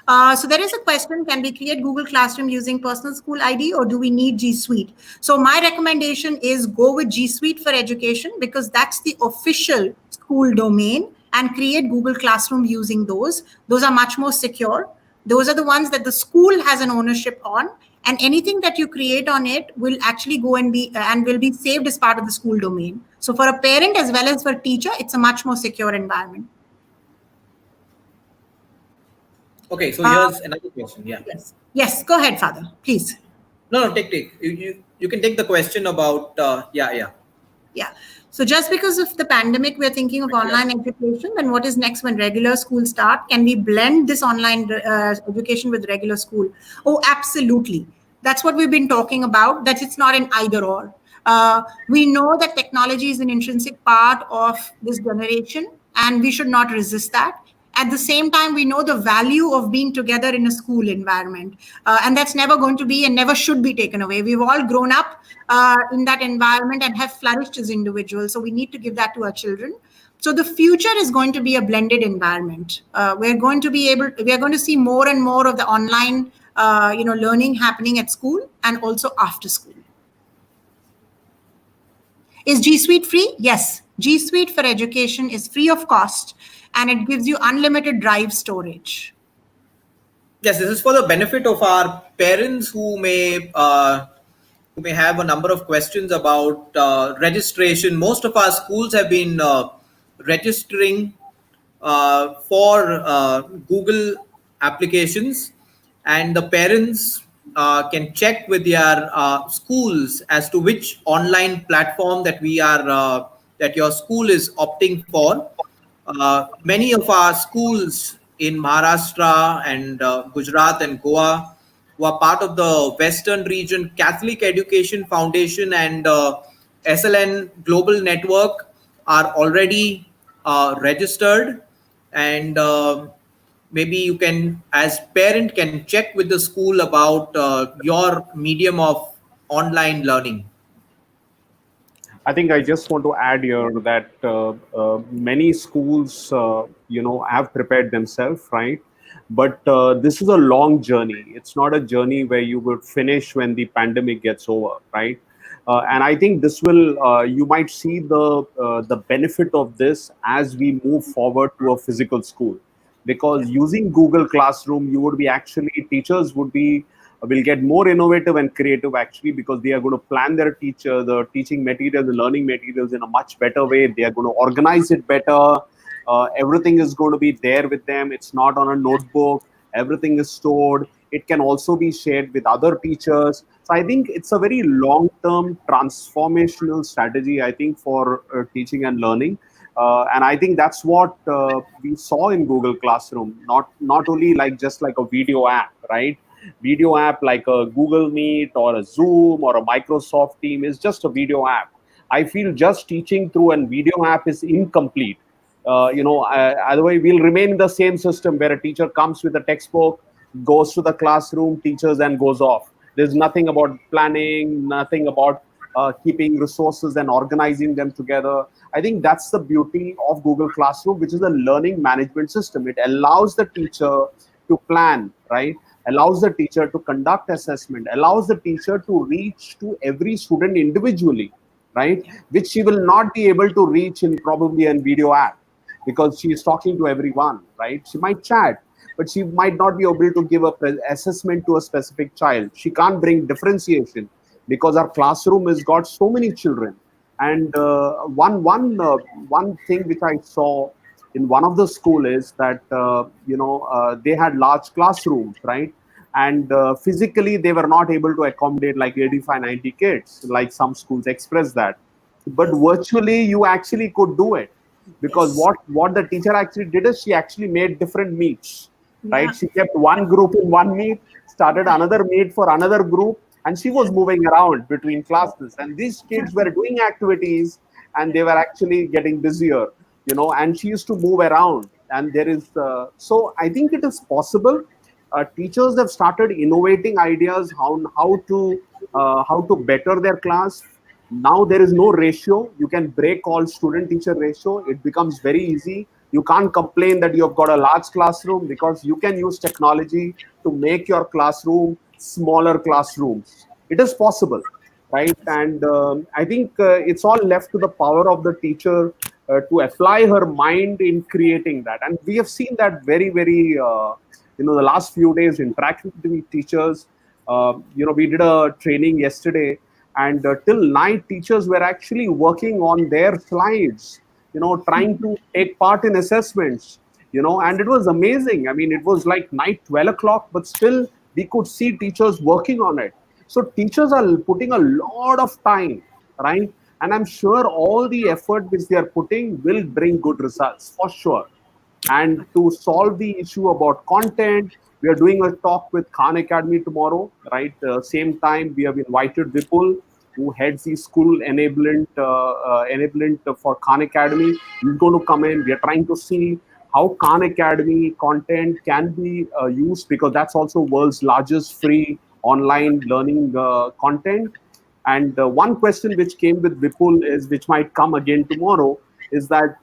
So there is a question, can we create Google Classroom using personal school ID or do we need G Suite? So my recommendation is go with G Suite for Education because that's the official school domain, and create Google Classroom using those. Those are much more secure. Those are the ones that the school has an ownership on, and anything that you create on it will actually go and will be saved as part of the school domain. So for a parent as well as for a teacher, it's a much more secure environment. Okay, so here's another question. Yeah. Yes. Go ahead, Father, please. No, take. You can take the question about Yeah. So just because of the pandemic, we're thinking of online education. Then what is next when regular school start? Can we blend this online education with regular school? Oh, absolutely. That's what we've been talking about, that it's not an either or. We know that technology is an intrinsic part of this generation, and we should not resist that. At the same time, we know the value of being together in a school environment, and that's never going to be and never should be taken away. We've all grown up in that environment and have flourished as individuals, so we need to give that to our children. So the future is going to be a blended environment. We are going to see more and more of the online, learning happening at school and also after school. Is G Suite free? Yes. G Suite for Education is free of cost, and it gives you unlimited drive storage. Yes, this is for the benefit of our parents who may have a number of questions about registration. Most of our schools have been registering for Google applications, and the parents can check with their schools as to which online platform that that your school is opting for. Many of our schools in Maharashtra and Gujarat and Goa, who are part of the Western Region Catholic Education Foundation and SLN Global Network, are already registered. And maybe you can, as parent, can check with the school about your medium of online learning. I think I just want to add here that many schools, have prepared themselves, right? But this is a long journey. It's not a journey where you will finish when the pandemic gets over, right? And I think this will, you might see the benefit of this as we move forward to a physical school, because using Google Classroom, you would be actually teachers would be will get more innovative and creative actually, because they are going to plan their the teaching materials, the learning materials in a much better way. They are going to organize it better. Everything is going to be there with them. It's not on a notebook. Everything is stored. It can also be shared with other teachers. So I think it's a very long-term transformational strategy, I think, for teaching and learning. And I think that's what we saw in Google Classroom, not only just like a video app, right? Video app like a Google Meet or a Zoom or a Microsoft Team is just a video app. I feel just teaching through a video app is incomplete. Otherwise we'll remain in the same system where a teacher comes with a textbook, goes to the classroom, teaches, and goes off. There's nothing about planning, nothing about keeping resources and organizing them together. I think that's the beauty of Google Classroom, which is a learning management system. It allows the teacher to plan, right? Allows the teacher to conduct assessment, allows the teacher to reach to every student individually, right? Which she will not be able to reach in probably a video app, because she is talking to everyone, right? She might chat, but she might not be able to give a assessment to a specific child. She can't bring differentiation because our classroom has got so many children. And one thing which I saw in one of the school is that they had large classrooms, right? And physically they were not able to accommodate like 85-90 kids, like some schools express that. But virtually you actually could do it, because what the teacher actually did is she actually made different meets, right? Yeah. She kept one group in one meet, started another meet for another group, and she was moving around between classes, and these kids were doing activities and they were actually getting busier, and she used to move around. And there is so I think it is possible. Teachers have started innovating ideas how to better their class. Now there is no ratio. You can break all student teacher ratio. It becomes very easy. You can't complain that you have got a large classroom, because you can use technology to make your classroom smaller classrooms. It is possible, right? And I think it's all left to the power of the teacher to apply her mind in creating that. And we have seen that very, very, the last few days interacting with teachers. We did a training yesterday, and till night teachers were actually working on their slides, trying to take part in assessments, and it was amazing. I mean, it was like night 12 o'clock, but still we could see teachers working on it. So teachers are putting a lot of time, right? And I'm sure all the effort which they are putting will bring good results for sure. And to solve the issue about content, we are doing a talk with Khan Academy tomorrow, right? Same time, we have invited Vipul, who heads the school enablement for Khan Academy. He's going to come in. We are trying to see how Khan Academy content can be used, because that's also world's largest free online learning content. And one question which came with Vipul is, which might come again tomorrow, is that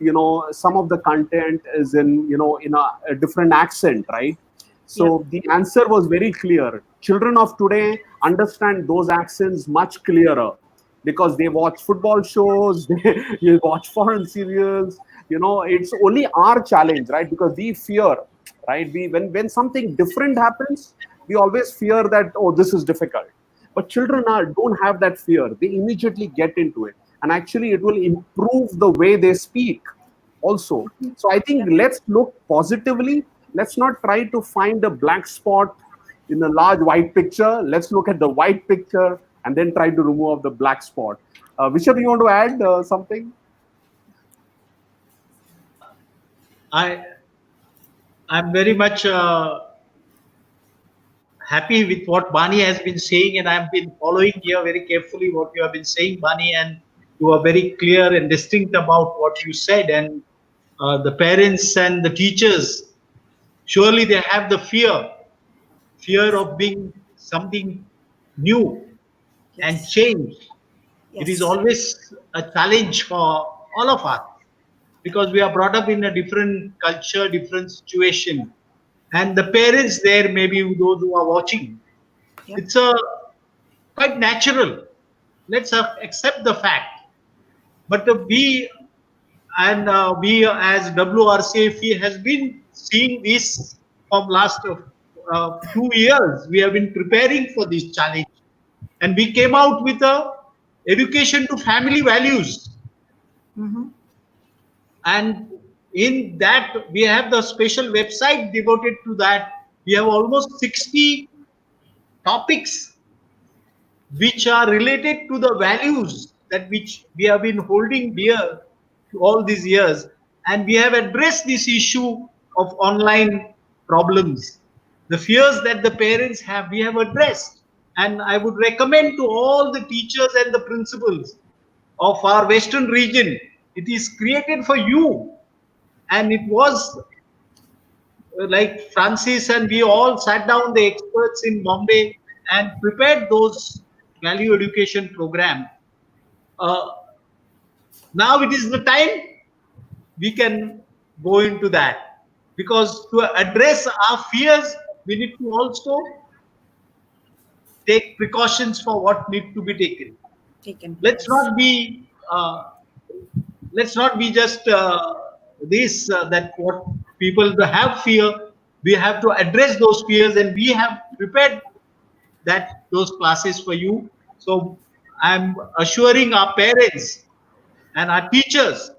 some of the content is in in a different accent, right? So the answer was very clear. Children of today understand those accents much clearer because they watch football shows, they watch foreign serials. It's only our challenge, right? Because we fear, right? When something different happens, we always fear that, oh, this is difficult. But children don't have that fear. They immediately get into it. And actually, it will improve the way they speak also. So I think let's look positively. Let's not try to find a black spot in a large white picture. Let's look at the white picture and then try to remove the black spot. Vishal, you want to add something? I'm very much happy with what Bani has been saying, and I've been following here very carefully what you have been saying, Bani, and you are very clear and distinct about what you said. And the parents and the teachers, surely they have the fear of being something new and change. It is always a challenge for all of us because we are brought up in a different culture, different situation. And the parents there, maybe those who are watching, it's quite natural. Let's accept the fact. But we as WRCFE has been seeing this from last 2 years. We have been preparing for this challenge, and we came out with a education to family values. And in that, we have the special website devoted to that. We have almost 60 topics which are related to the values that which we have been holding dear to all these years. And we have addressed this issue of online problems. The fears that the parents have, we have addressed. And I would recommend to all the teachers and the principals of our Western region, it is created for you. And it was like Francis and we all sat down, the experts in Bombay, and prepared those value education program. Now it is the time we can go into that, because to address our fears, we need to also take precautions for what need to be taken. Let's not be just that what people have fear. We have to address those fears, and we have prepared those classes for you. So I'm assuring our parents and our teachers,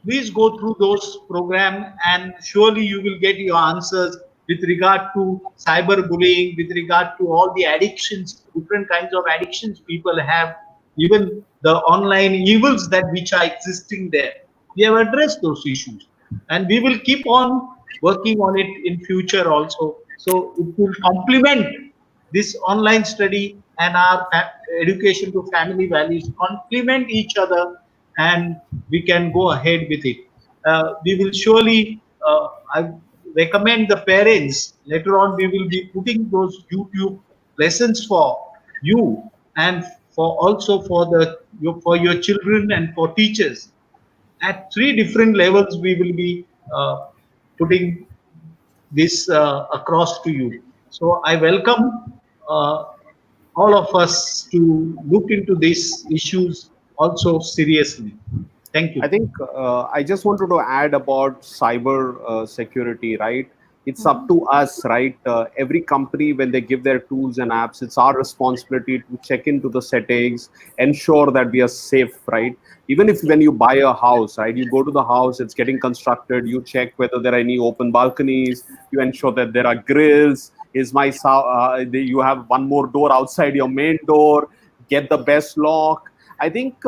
please go through those programs, and surely you will get your answers with regard to cyberbullying, with regard to all the addictions, different kinds of addictions people have, even the online evils which are existing there. We have addressed those issues, and we will keep on working on it in future also. So it will complement this online study, and our education to family values complement each other, and we can go ahead with it. We will surely, I recommend the parents, later on we will be putting those YouTube lessons for you, and also for your children and for teachers. At 3 different levels we will be putting this across to you. So I welcome all of us to look into these issues also seriously. Thank you. I think I just wanted to add about cyber security, right? It's up to us, right? Every company, when they give their tools and apps, it's our responsibility to check into the settings, ensure that we are safe, right? Even if when you buy a house, right, you go to the house, it's getting constructed, you check whether there are any open balconies, you ensure that there are grills. You have one more door outside your main door, get the best lock. I think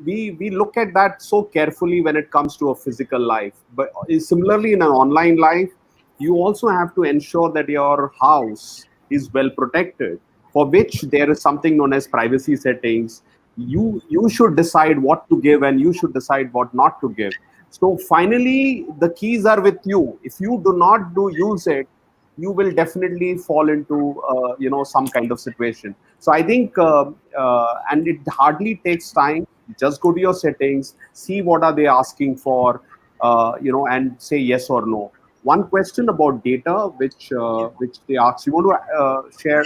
we look at that so carefully when it comes to a physical life. But similarly, in an online life, you also have to ensure that your house is well protected, for which there is something known as privacy settings. You should decide what to give and you should decide what not to give. So finally, the keys are with you. If you do not use it, you will definitely fall into some kind of situation. So I think, and it hardly takes time. Just go to your settings, see what are they asking for, and say yes or no. One question about data, which they ask. You want to share?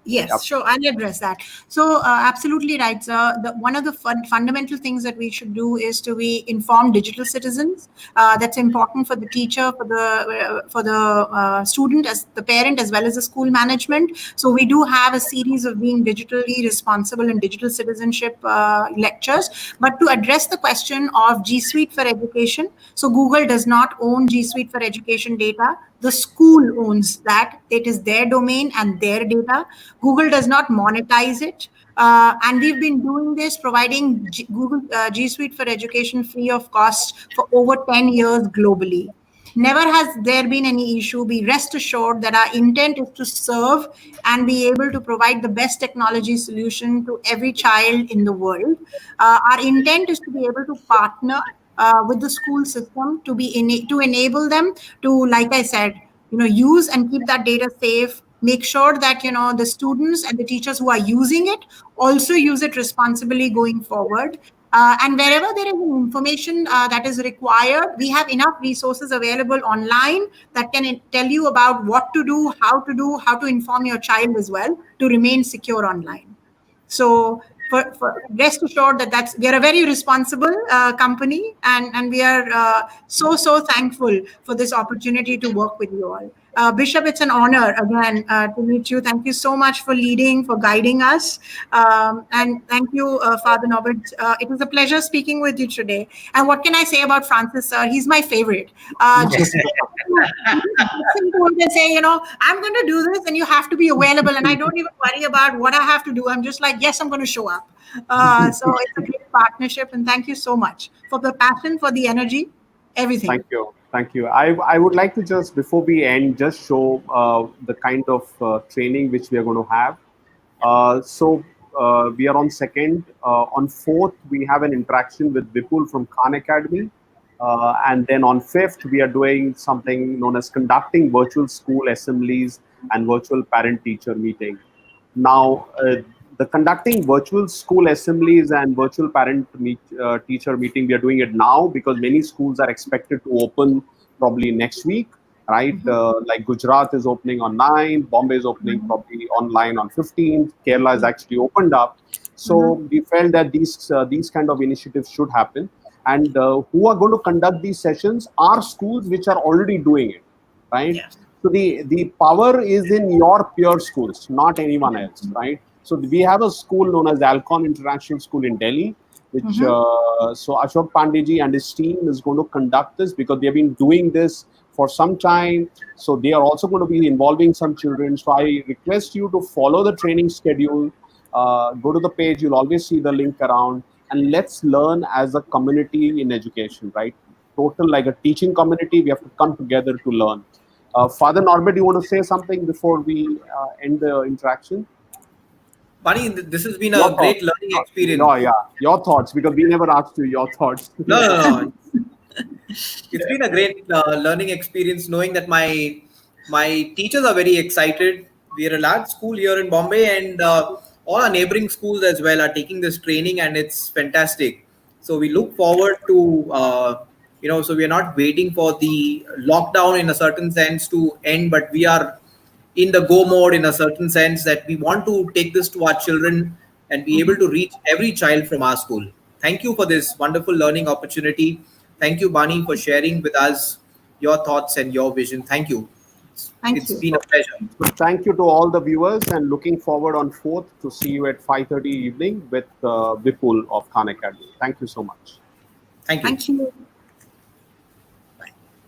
Yes, sure. I'll address that. So, absolutely right, sir. One of the fundamental things that we should do is to be informed digital citizens. That's important for the teacher, for the student, as the parent, as well as the school management. So, we do have a series of being digitally responsible and digital citizenship lectures. But to address the question of G Suite for education, so Google does not own G Suite for education data. The school owns that. It is their domain and their data. Google does not monetize it. And we've been doing this, providing Google G Suite for education free of cost for over 10 years globally. Never has there been any issue. Be rest assured that our intent is to serve and be able to provide the best technology solution to every child in the world. Our intent is to be able to partner with the school system to to enable them to, like I said, use and keep that data safe. Make sure that the students and the teachers who are using it also use it responsibly going forward. And wherever there is information that is required, we have enough resources available online that can tell you about what to do, how to inform your child as well to remain secure online. So for rest assured that we are a very responsible company, and we are so thankful for this opportunity to work with you all. Bishop, it's an honor again to meet you. Thank you so much for leading, for guiding us, and thank you, Father Norbert. It was a pleasure speaking with you today. And what can I say about Francis, sir? He's my favorite. Just listen to him and say, I'm going to do this, and you have to be available. And I don't even worry about what I have to do. I'm just like, yes, I'm going to show up. So it's a great partnership, and thank you so much for the passion, for the energy, everything. Thank you. Thank you. I would like to just, before we end, just show the kind of training which we are going to have. So we are on 2nd. On 4th, we have an interaction with Vipul from Khan Academy. And then on 5th, we are doing something known as conducting virtual school assemblies and virtual parent-teacher meeting. Now, the conducting virtual school assemblies and virtual parent-teacher meeting, we are doing it now because many schools are expected to open probably next week, right? Like Gujarat is opening on 9th, Bombay is opening probably online on 15th, Kerala is actually opened up. So we felt that these kind of initiatives should happen. And who are going to conduct these sessions are schools which are already doing it, right? Yes. So the power is in your peer schools, not anyone else, right? So we have a school known as Alcon International School in Delhi, which so Ashok Pandeyji and his team is going to conduct this because they have been doing this for some time. So they are also going to be involving some children. So I request you to follow the training schedule. Go to the page, you'll always see the link around, and let's learn as a community in education, right? Total, like a teaching community, we have to come together to learn. Father Norbert, you want to say something before we end the interaction? Bani, this has been a great learning experience. No, yeah, your thoughts, because we never asked you your thoughts. No. It's been a great learning experience, knowing that my teachers are very excited. We are a large school here in Bombay, and all our neighboring schools as well are taking this training, and it's fantastic. So we look forward to, so we are not waiting for the lockdown in a certain sense to end, but we are in the go mode in a certain sense that we want to take this to our children and be able to reach every child from our school. Thank you for this wonderful learning opportunity. Thank you, Bani, for sharing with us your thoughts and your vision. Thank you. It's been a pleasure. Thank you to all the viewers, and looking forward on 4th to see you at 5:30 evening with Vipul of Khan Academy. Thank you so much. Thank you. Thank you.